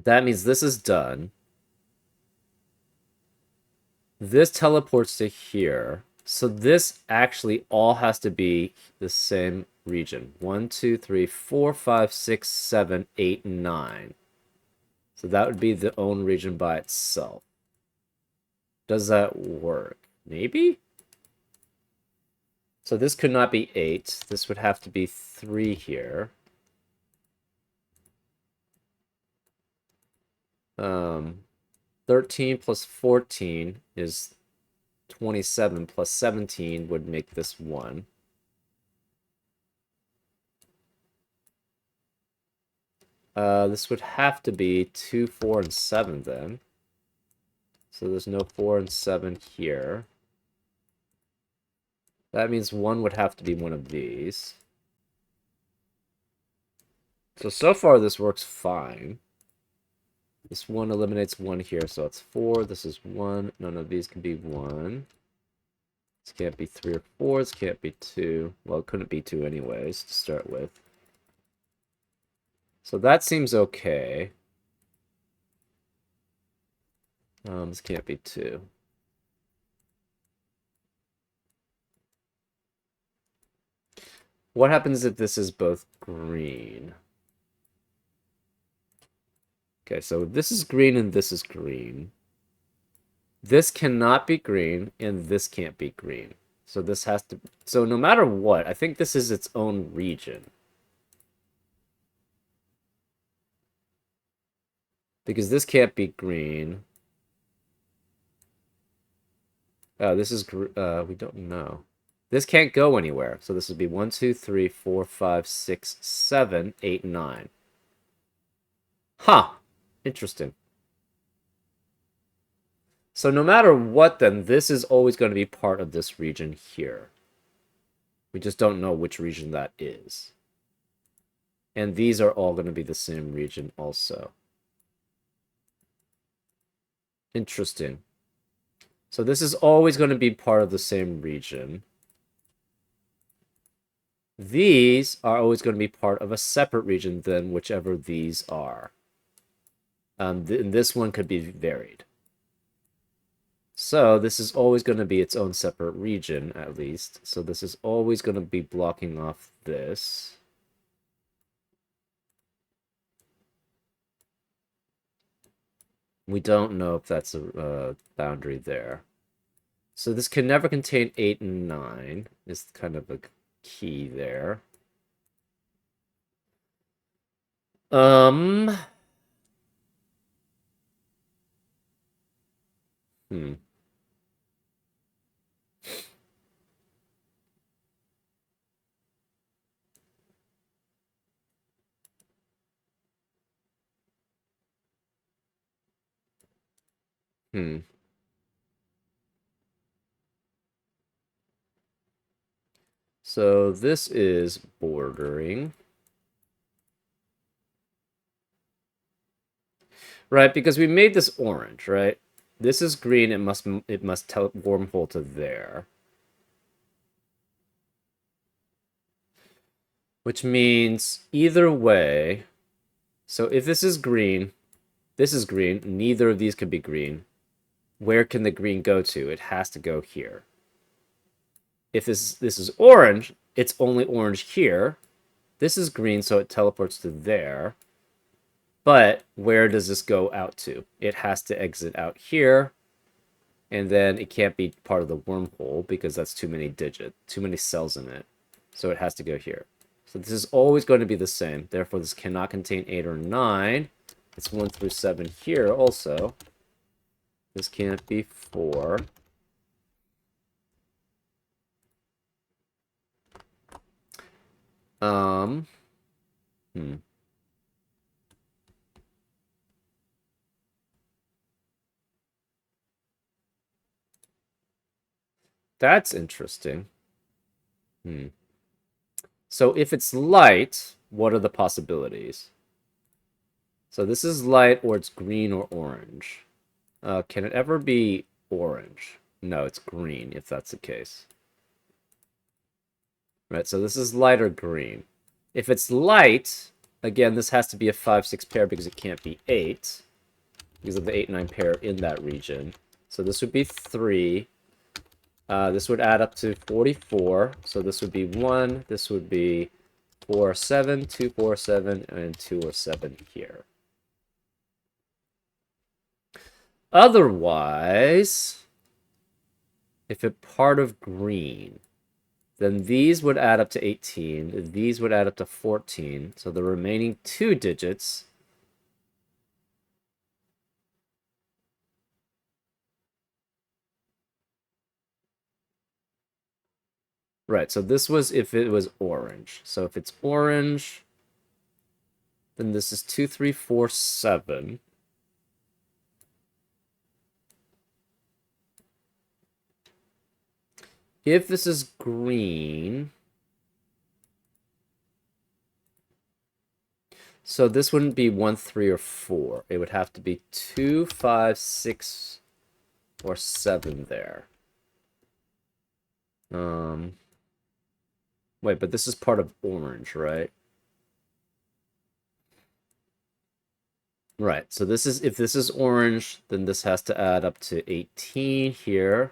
A: That means this is done. This teleports to here. So this actually all has to be the same region. 1, 2, 3, 4, 5, 6, 7, 8, 9. So that would be the own region by itself. Does that work? Maybe? So this could not be 8. This would have to be 3 here. 13 plus 14 is 27, plus 17 would make this 1. This would have to be 2, 4, and 7 then. So there's no 4 and 7 here. That means 1 would have to be one of these. So far this works fine. This 1 eliminates 1 here, so it's 4. This is 1. None of these can be 1. This can't be 3 or 4. This can't be 2. Well, it couldn't be 2 anyways, to start with. So that seems okay. This can't be 2. What happens if this is both green? Okay, so this is green and this is green. This cannot be green and this can't be green. So this has to... So no matter what, I think this is its own region. Because this can't be green. This is... we don't know. This can't go anywhere. So this would be 1, 2, 3, 4, 5, 6, 7, 8, 9. Huh. Interesting. So no matter what, then, this is always going to be part of this region here. We just don't know which region that is. And these are all going to be the same region also. Interesting. So this is always going to be part of the same region. These are always going to be part of a separate region than whichever these are. And this one could be varied. So this is always going to be its own separate region, at least. So this is always going to be blocking off this. We don't know if that's a boundary there. So this can never contain 8 and 9 is kind of a key there. Hmm. So this is bordering. Right, because we made this orange, right? This is green, it must tell wormhole to there. Which means either way, so if this is green, neither of these could be green. Where can the green go to? It has to go here. If this is orange, it's only orange here. This is green, so it teleports to there. But where does this go out to? It has to exit out here. And then it can't be part of the wormhole because that's too many cells in it. So it has to go here. So this is always going to be the same. Therefore, this cannot contain 8 or 9. It's 1 through 7 here also. This can't be 4. Hmm. That's interesting. So if it's light, what are the possibilities? So this is light, or it's green or orange. Can it ever be orange? No, it's green, if that's the case. Right, so this is light or green. If it's light, again, this has to be a 5-6 pair because it can't be 8. Because of the 8-9 pair in that region. So this would be 3. This would add up to 44. So this would be 1. This would be 4, 7, 2, 4, 7, and 2 or 7 here. Otherwise, if it's part of green, then these would add up to 18. These would add up to 14. So the remaining 2 digits right, so this was if it was orange. So if it's orange, then this is 2, 3, 4, 7. If this is green, so this wouldn't be 1, 3, or 4. It would have to be 2, 5, 6, or 7 there. Wait, but this is part of orange, right? Right, so this is, if this is orange, then this has to add up to 18 here.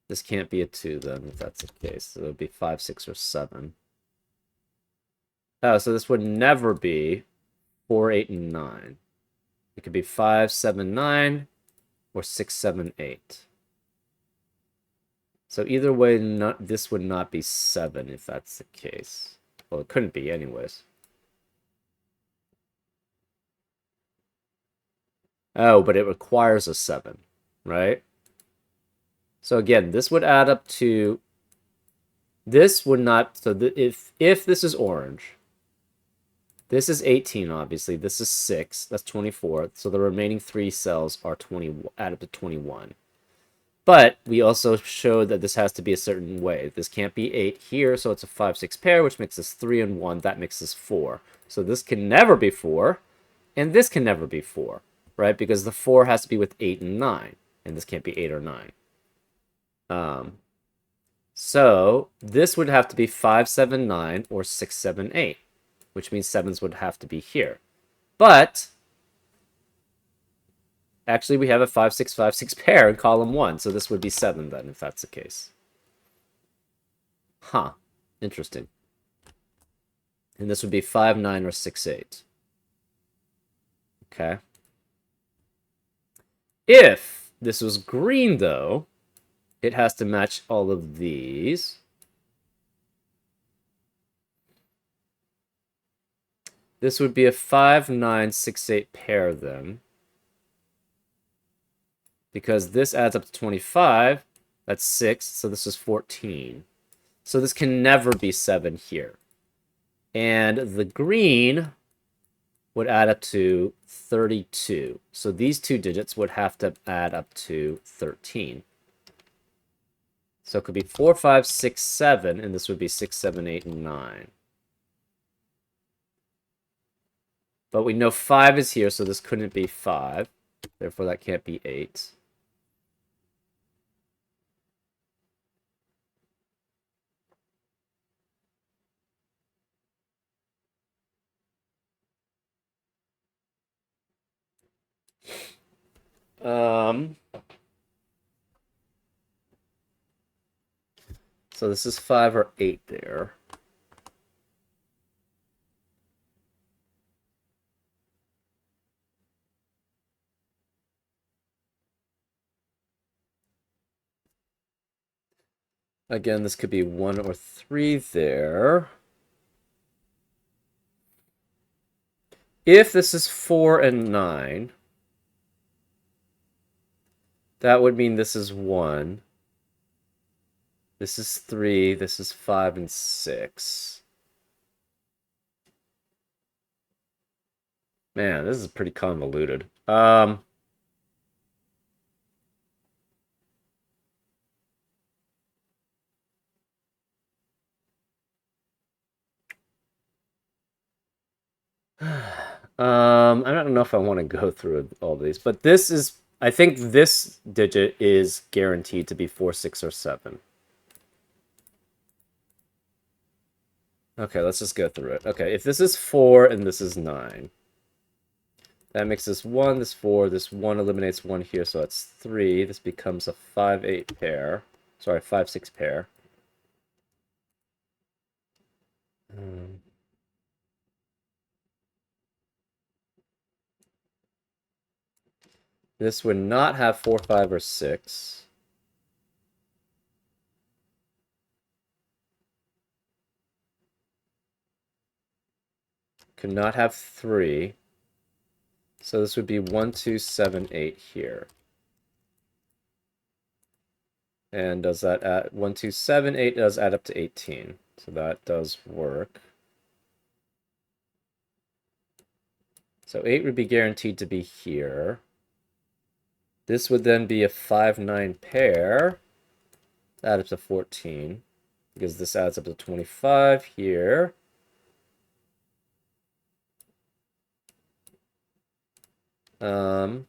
A: This can't be a 2 then, if that's the case. So it would be 5, 6, or 7. Oh, so this would never be 4, 8, and 9. It could be 5, 7, 9, or 6, 7, 8. So either way, this would not be 7 if that's the case. Well, it couldn't be anyways. Oh, but it requires a 7, right? So again, this would add up to... This would not... So if this is orange, This is 18, obviously. This is 6. That's 24. So the remaining 3 cells are 20, add up to 21. But we also showed that this has to be a certain way. This can't be 8 here, so it's a 5, 6 pair, which makes this 3 and 1. That makes this 4. So this can never be 4, and this can never be 4, right? Because the 4 has to be with 8 and 9, and this can't be 8 or 9. So this would have to be 5, 7, 9, or 6, 7, 8, which means 7s would have to be here. But actually, we have a 5, 6, 5, 6 pair in column 1, so this would be 7 then, if that's the case. Huh. Interesting. And this would be 5, 9, or 6, 8. Okay. If this was green, though, it has to match all of these. This would be a 5, 9, 6, 8 pair then. Because this adds up to 25. That's 6, so this is 14. So this can never be 7 here. And the green would add up to 32. So these two digits would have to add up to 13. So it could be 4, 5, 6, 7, and this would be 6, 7, 8, and 9. But we know 5 is here, so this couldn't be 5. Therefore, that can't be 8. So this is 5 or 8 there. Again, this could be 1 or 3 there. If this is 4 and 9, that would mean this is 1. This is 3. This is 5 and 6. Man, this is pretty convoluted. I don't know if I want to go through all these, but this is, I think this digit is guaranteed to be 4, 6, or 7. Okay, let's just go through it. Okay, if this is 4 and this is 9, that makes this 1, this 4, this 1 eliminates 1 here, so that's 3. This becomes a 5, 8 pair. Sorry, 5, 6 pair. This would not have 4, 5, or 6. Could not have 3. So this would be 1, 2, 7, 8 here. And does that add 1, 2, 7, 8 does add up to 18. So that does work. So 8 would be guaranteed to be here. This would then be a 5, 9 pair. Add up to 14. Because this adds up to 25 here. No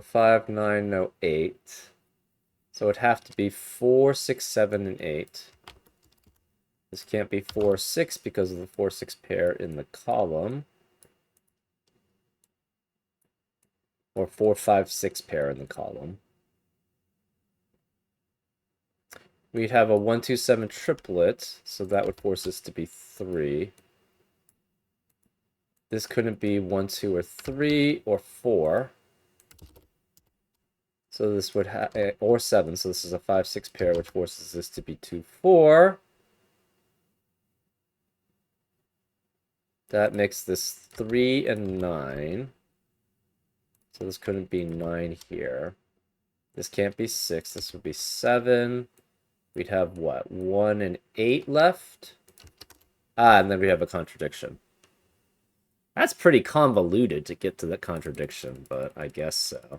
A: 5, 9, no 8. So it'd have to be 4, 6, 7, and 8. This can't be 4, 6 because of the 4, 6 pair in the column. Or 4, 5, 6 pair in the column. We'd have a 1, 2, 7 triplet, so that would force this to be 3. This couldn't be 1, 2, or 3, or 4. So this would have, or 7, so this is a 5, 6 pair, which forces this to be 2, 4. That makes this 3 and 9. So this couldn't be 9 here. This can't be 6, this would be 7. we'd have what? 1 and 8 left? Ah, and then we have a contradiction. That's pretty convoluted to get to the contradiction, but I guess so.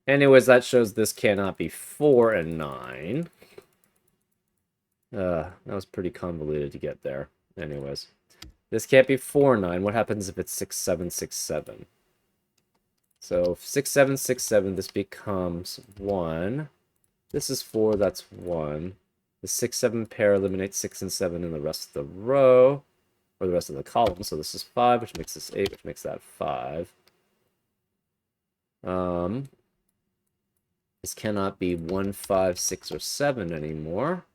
A: Anyways, that shows this cannot be 4 and 9. That was pretty convoluted to get there. Anyways, this can't be 4 and 9. What happens if it's 6, 7, 6, 7? So 6, 7, 6, 7, this becomes 1. This is 4, that's 1. The 6, 7 pair eliminates 6 and 7 in the rest of the row, or the rest of the column. So this is 5, which makes this 8, which makes that 5. This cannot be 1, 5, 6, or 7 anymore.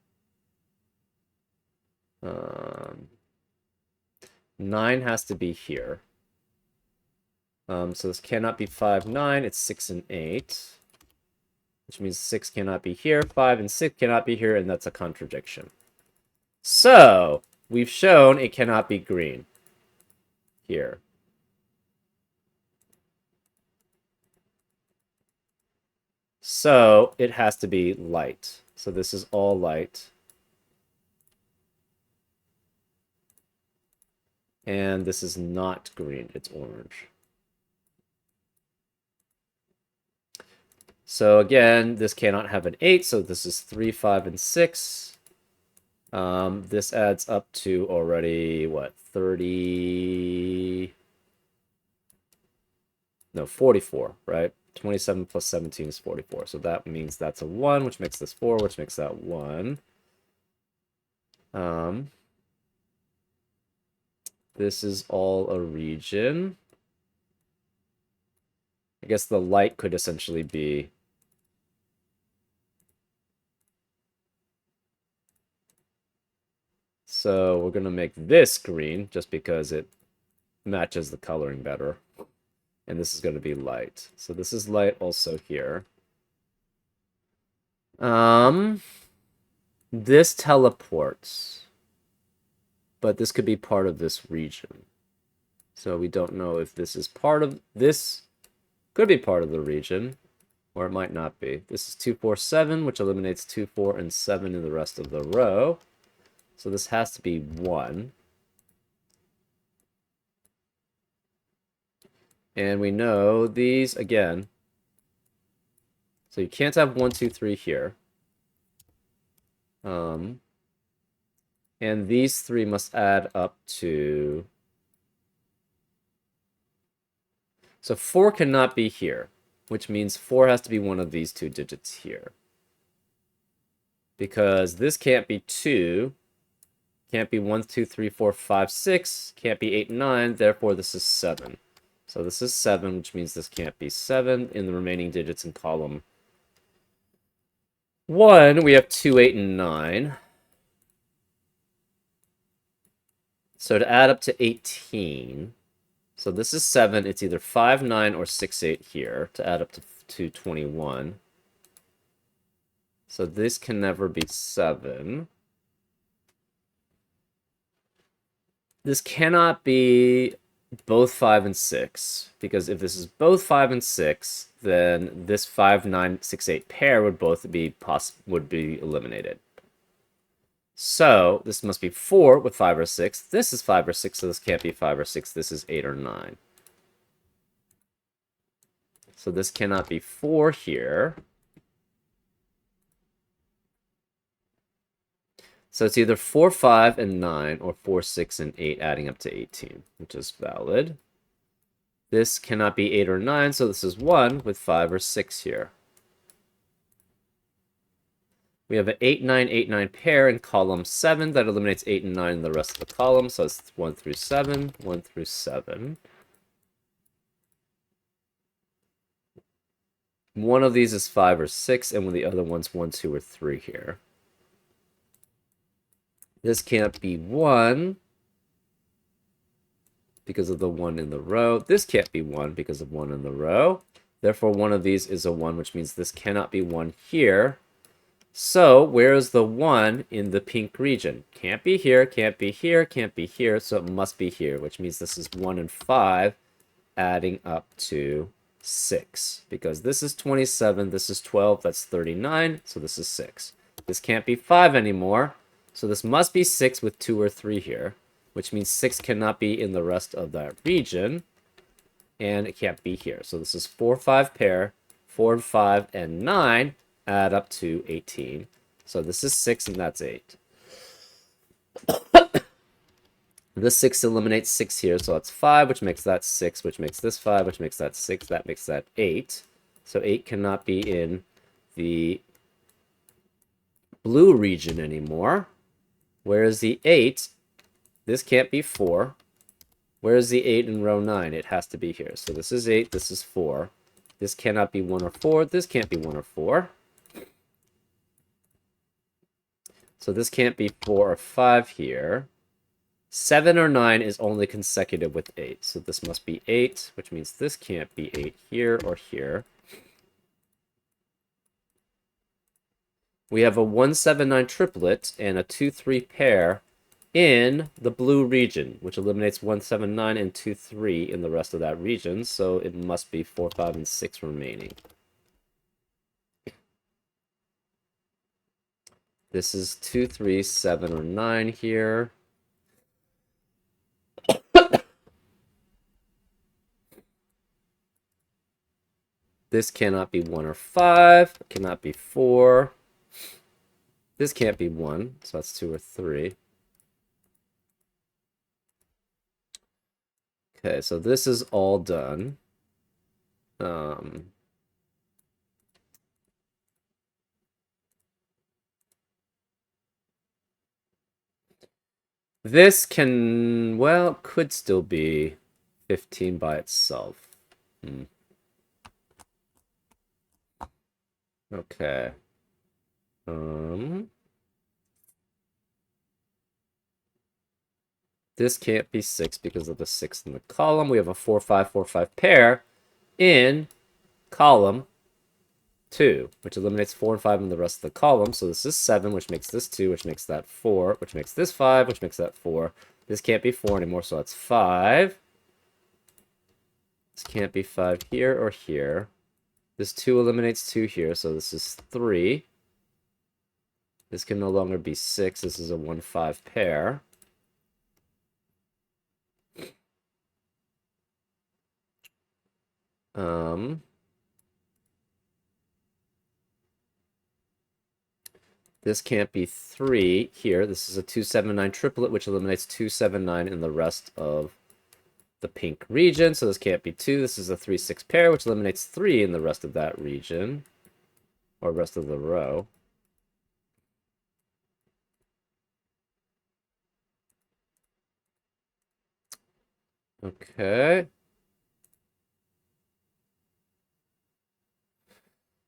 A: 9 has to be here. So this cannot be 5, 9. It's 6 and 8. Which means 6 cannot be here. 5 and 6 cannot be here, and that's a contradiction. So, we've shown it cannot be green. Here. So, it has to be light. So this is all light. And this is not green, it's orange. So again, this cannot have an 8, so this is 3, 5, and 6. This adds up to already, what, 30... No, 44, right? 27 plus 17 is 44. So that means that's a 1, which makes this 4, which makes that 1. This is all a region. I guess the light could essentially be... So we're going to make this green just because it matches the coloring better. And this is going to be light. So this is light also here. This teleports. But this could be part of this region. So we don't know if this is part of this. Could be part of the region. Or it might not be. This is 2, 4, 7, which eliminates 2, 4, and 7 in the rest of the row. So this has to be 1. And we know these, again. So you can't have 1, 2, 3 here. And these 3 must add up to... So 4 cannot be here, which means 4 has to be one of these 2 digits here. Because this can't be 2, can't be 1, 2, 3, 4, 5, 6, can't be 8, 9, therefore this is 7. So this is 7, which means this can't be 7 in the remaining digits in column 1. We have 2, 8, and 9. So to add up to 18, so this is 7, it's either 5, 9, or 6, 8 here to add up to 21. So this can never be 7. This cannot be both 5 and 6, because if this is both 5 and 6, then this 5, 9, 6, 8 pair would both be eliminated. So this must be 4 with 5 or 6. This is 5 or 6, so this can't be 5 or 6. This is 8 or 9. So this cannot be 4 here. So it's either 4, 5, and 9, or 4, 6, and 8, adding up to 18, which is valid. This cannot be 8 or 9, so this is 1 with 5 or 6 here. We have an 8, 9, 8, 9 pair in column 7 that eliminates 8 and 9 in the rest of the column, so it's 1 through 7, 1 through 7. One of these is 5 or 6, and the other one's 1, 2, or 3 here. This can't be 1 because of the 1 in the row. This can't be 1 because of 1 in the row. Therefore, one of these is a 1, which means this cannot be 1 here. So, where is the 1 in the pink region? Can't be here, can't be here, can't be here, so it must be here, which means this is 1 and 5, adding up to 6. Because this is 27, this is 12, that's 39, so this is 6. This can't be 5 anymore. So this must be 6 with 2 or 3 here, which means 6 cannot be in the rest of that region. And it can't be here. So this is 4, 5 pair. 4 and 5 and 9 add up to 18. So this is 6 and that's 8. This 6 eliminates 6 here, so that's 5, which makes that 6, which makes this 5, which makes that 6, that makes that 8. So 8 cannot be in the blue region anymore. Whereas the 8, this can't be 4. Where's the 8 in row 9? It has to be here. So this is 8, this is 4. This cannot be 1 or 4. This can't be 1 or 4. So this can't be 4 or 5 here. 7 or 9 is only consecutive with 8. So this must be 8, which means this can't be 8 here or here. We have a 1, 7, 9 triplet and a 2, 3 pair in the blue region, which eliminates 1, 7, 9 and 2, 3 in the rest of that region. So it must be 4, 5, and 6 remaining. This is 2, 3, 7, or 9 here. This cannot be 1 or 5. It cannot be 4. This can't be 1, so that's 2 or 3. Okay, so this is all done. This can, well, could still be 15 by itself. Okay. This can't be 6 because of the 6 in the column. We have a 4, 5, 4, 5 pair in column 2, which eliminates 4 and 5 in the rest of the column. So this is 7, which makes this 2, which makes that 4, which makes this 5, which makes that 4. This can't be 4 anymore, so that's 5. This can't be 5 here or here. This 2 eliminates 2 here, so this is 3. This can no longer be 6. This is a 1, 5 pair. This can't be 3 here. This is a 2, 7, 9 triplet, which eliminates 2, 7, 9 in the rest of the pink region. So this can't be 2. This is a 3, 6 pair, which eliminates 3 in the rest of that region, or rest of the row. Okay.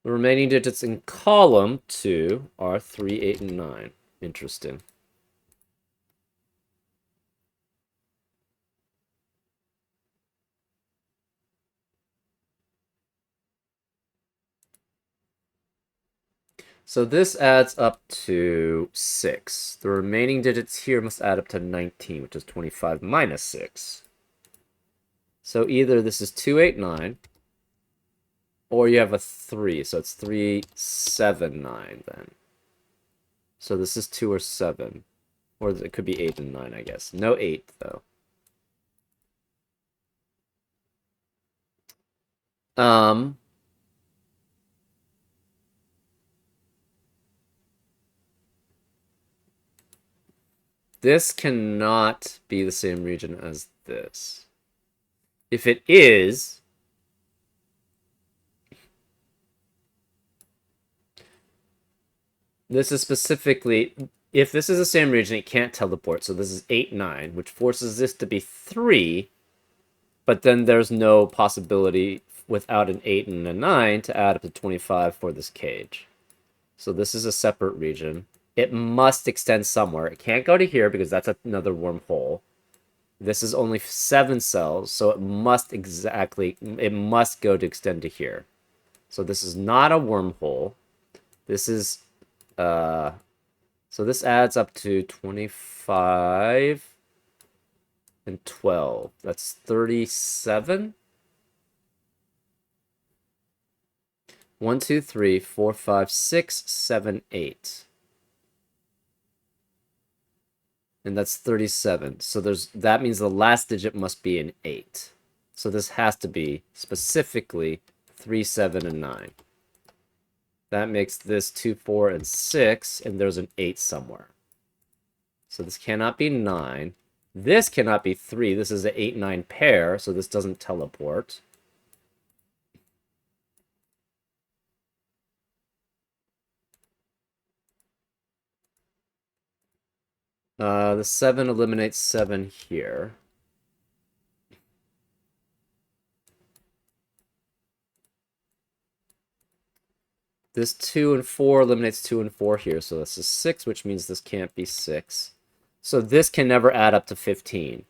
A: The remaining digits in column 2 are 3, 8, and 9. Interesting. So this adds up to 6. The remaining digits here must add up to 19, which is 25 minus 6. So either this is 2, 8, 9, or you have a 3, so it's 3, 7, 9 then. So this is 2 or 7. Or it could be 8 and 9, I guess. No 8, though. This cannot be the same region as this. If it is, this is specifically, if this is the same region, it can't teleport. So this is 8, 9, which forces this to be 3. But then there's no possibility without an 8 and a 9 to add up to 25 for this cage. So this is a separate region. It must extend somewhere. It can't go to here because that's another wormhole. This is only 7 cells, so it must go to extend to here. So this is not a wormhole. This is, so this adds up to 25 and 12. That's 37. 1, 2, 3, 4, 5, 6, 7, 8. And that's 37. So that means the last digit must be an 8. So this has to be specifically 3, 7, and 9. That makes this 2, 4, and 6, and there's an 8 somewhere. So this cannot be 9. This cannot be 3. This is an 8, 9 pair, so this doesn't teleport. The 7 eliminates 7 here. This 2 and 4 eliminates 2 and 4 here, so this is 6, which means this can't be 6. So this can never add up to 15.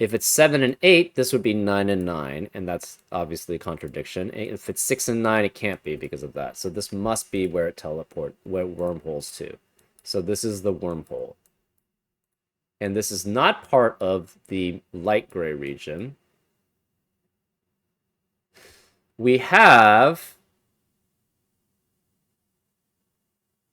A: If it's 7 and 8, this would be 9 and 9, and that's obviously a contradiction. If it's 6 and 9, it can't be because of that. So this must be where it where wormholes to. So this is the wormhole. And this is not part of the light gray region. We have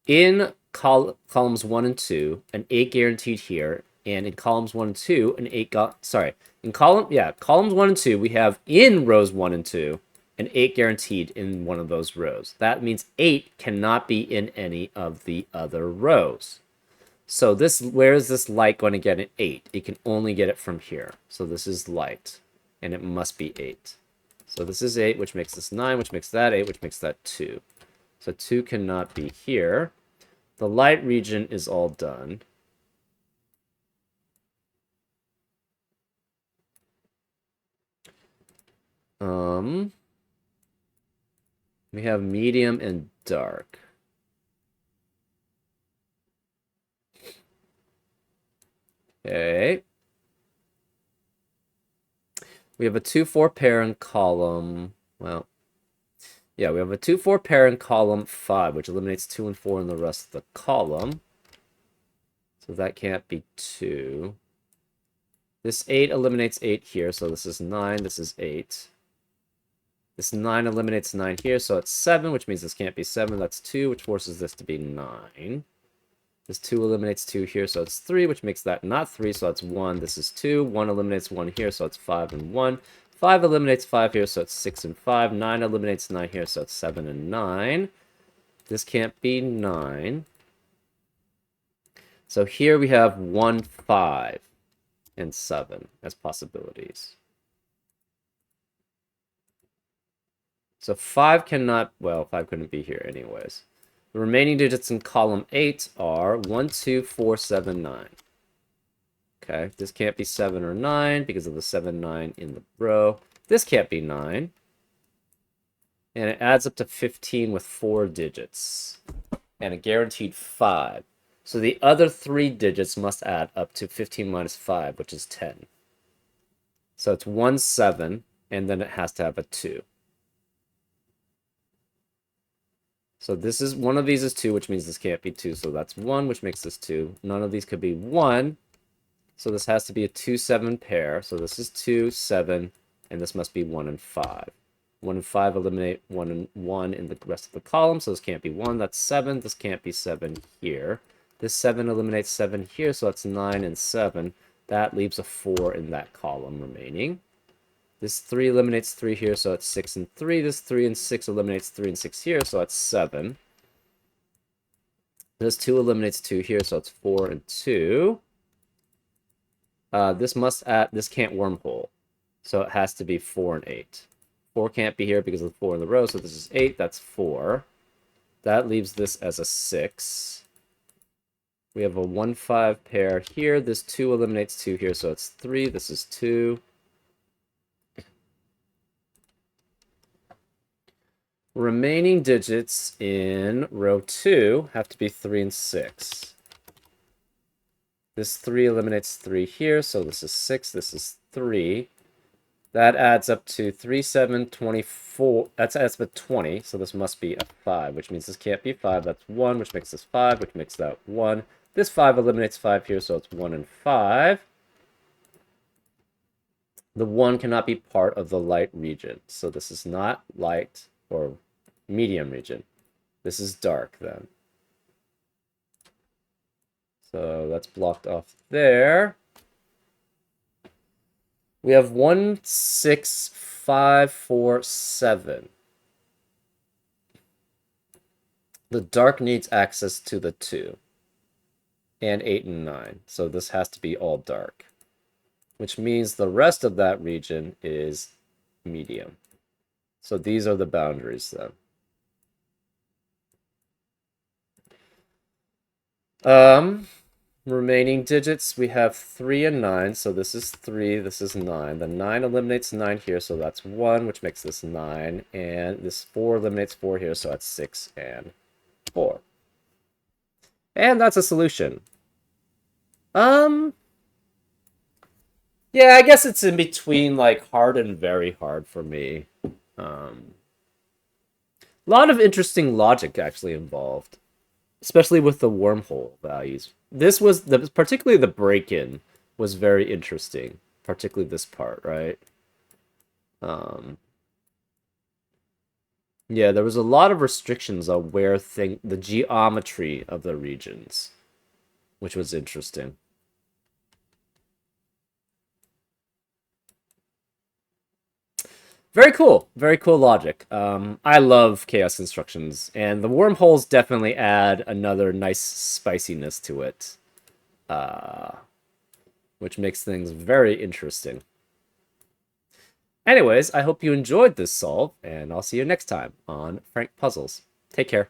A: in columns 1 and 2 an 8 guaranteed here, and in columns 1 and 2 an 8 columns 1 and 2 we have in rows 1 and 2 an 8 guaranteed in one of those rows. That means 8 cannot be in any of the other rows. So where is this light going to get an 8? It can only get it from here. So this is light, and it must be 8. So this is 8, which makes this 9, which makes that 8, which makes that 2. So 2 cannot be here. The light region is all done. We have medium and dark. Okay. We have a 2-4 pair in column, well, yeah, we have a 2-4 pair in column 5, which eliminates 2 and 4 in the rest of the column. So that can't be 2. This 8 eliminates 8 here, so this is 9, this is 8. This 9 eliminates 9 here, so it's 7, which means this can't be 7. That's 2, which forces this to be 9. This 2 eliminates 2 here, so it's 3, which makes that not 3, so it's 1. This is 2. 1 eliminates 1 here, so it's 5 and 1. 5 eliminates 5 here, so it's 6 and 5. 9 eliminates 9 here, so it's 7 and 9. This can't be 9. So here we have 1, 5, and 7 as possibilities. So 5 cannot, well, 5 couldn't be here anyways. The remaining digits in column 8 are 1, 2, 4, 7, 9. Okay, this can't be 7 or 9 because of the 7, 9 in the row. This can't be 9. And it adds up to 15 with 4 digits. And a guaranteed 5. So the other 3 digits must add up to 15 minus 5, which is 10. So it's 1, 7, and then it has to have a 2. So this is, one of these is 2, which means this can't be 2. So that's 1, which makes this 2. None of these could be 1. So this has to be a 2, 7 pair. So this is 2, 7, and this must be 1 and 5. 1 and 5 eliminate 1 and 1 in the rest of the column, so this can't be 1. That's 7. This can't be 7 here. This 7 eliminates 7 here, so that's 9 and 7. That leaves a 4 in that column remaining. This 3 eliminates 3 here, so it's 6 and 3. This 3 and 6 eliminates 3 and 6 here, so that's 7. This 2 eliminates 2 here, so it's 4 and 2. This can't wormhole, so it has to be 4 and 8. 4 can't be here because of the 4 in the row, so this is 8, that's 4. That leaves this as a 6. We have a 1, 5 pair here. This 2 eliminates 2 here, so it's 3. This is 2. Remaining digits in row 2 have to be 3 and 6. This 3 eliminates 3 here, so this is 6, this is 3. That adds up to 3, 7, 24. That adds up to 20, so this must be a 5, which means this can't be 5. That's 1, which makes this 5, which makes that 1. This 5 eliminates 5 here, so it's 1 and 5. The 1 cannot be part of the light region, so this is not light or medium region. This is dark then. So that's blocked off there. We have 1, 6, 5, 4, 7. The dark needs access to the 2. And 8 and 9. So this has to be all dark. Which means the rest of that region is medium. So these are the boundaries then. Remaining digits, we have 3 and 9, so this is 3, this is 9. The 9 eliminates 9 here, so that's 1, which makes this 9. And this 4 eliminates 4 here, so that's 6 and 4. And that's a solution. Yeah, I guess it's in between, like, hard and very hard for me. A lot of interesting logic actually involved, especially with the wormhole values. This was particularly the break-in was very interesting, particularly this part, right? Yeah, there was a lot of restrictions on where the geometry of the regions, which was interesting. Very cool logic. I love chaos constructions, and the wormholes definitely add another nice spiciness to it, which makes things very interesting. Anyways, I hope you enjoyed this solve, and I'll see you next time on Frank Puzzles. Take care.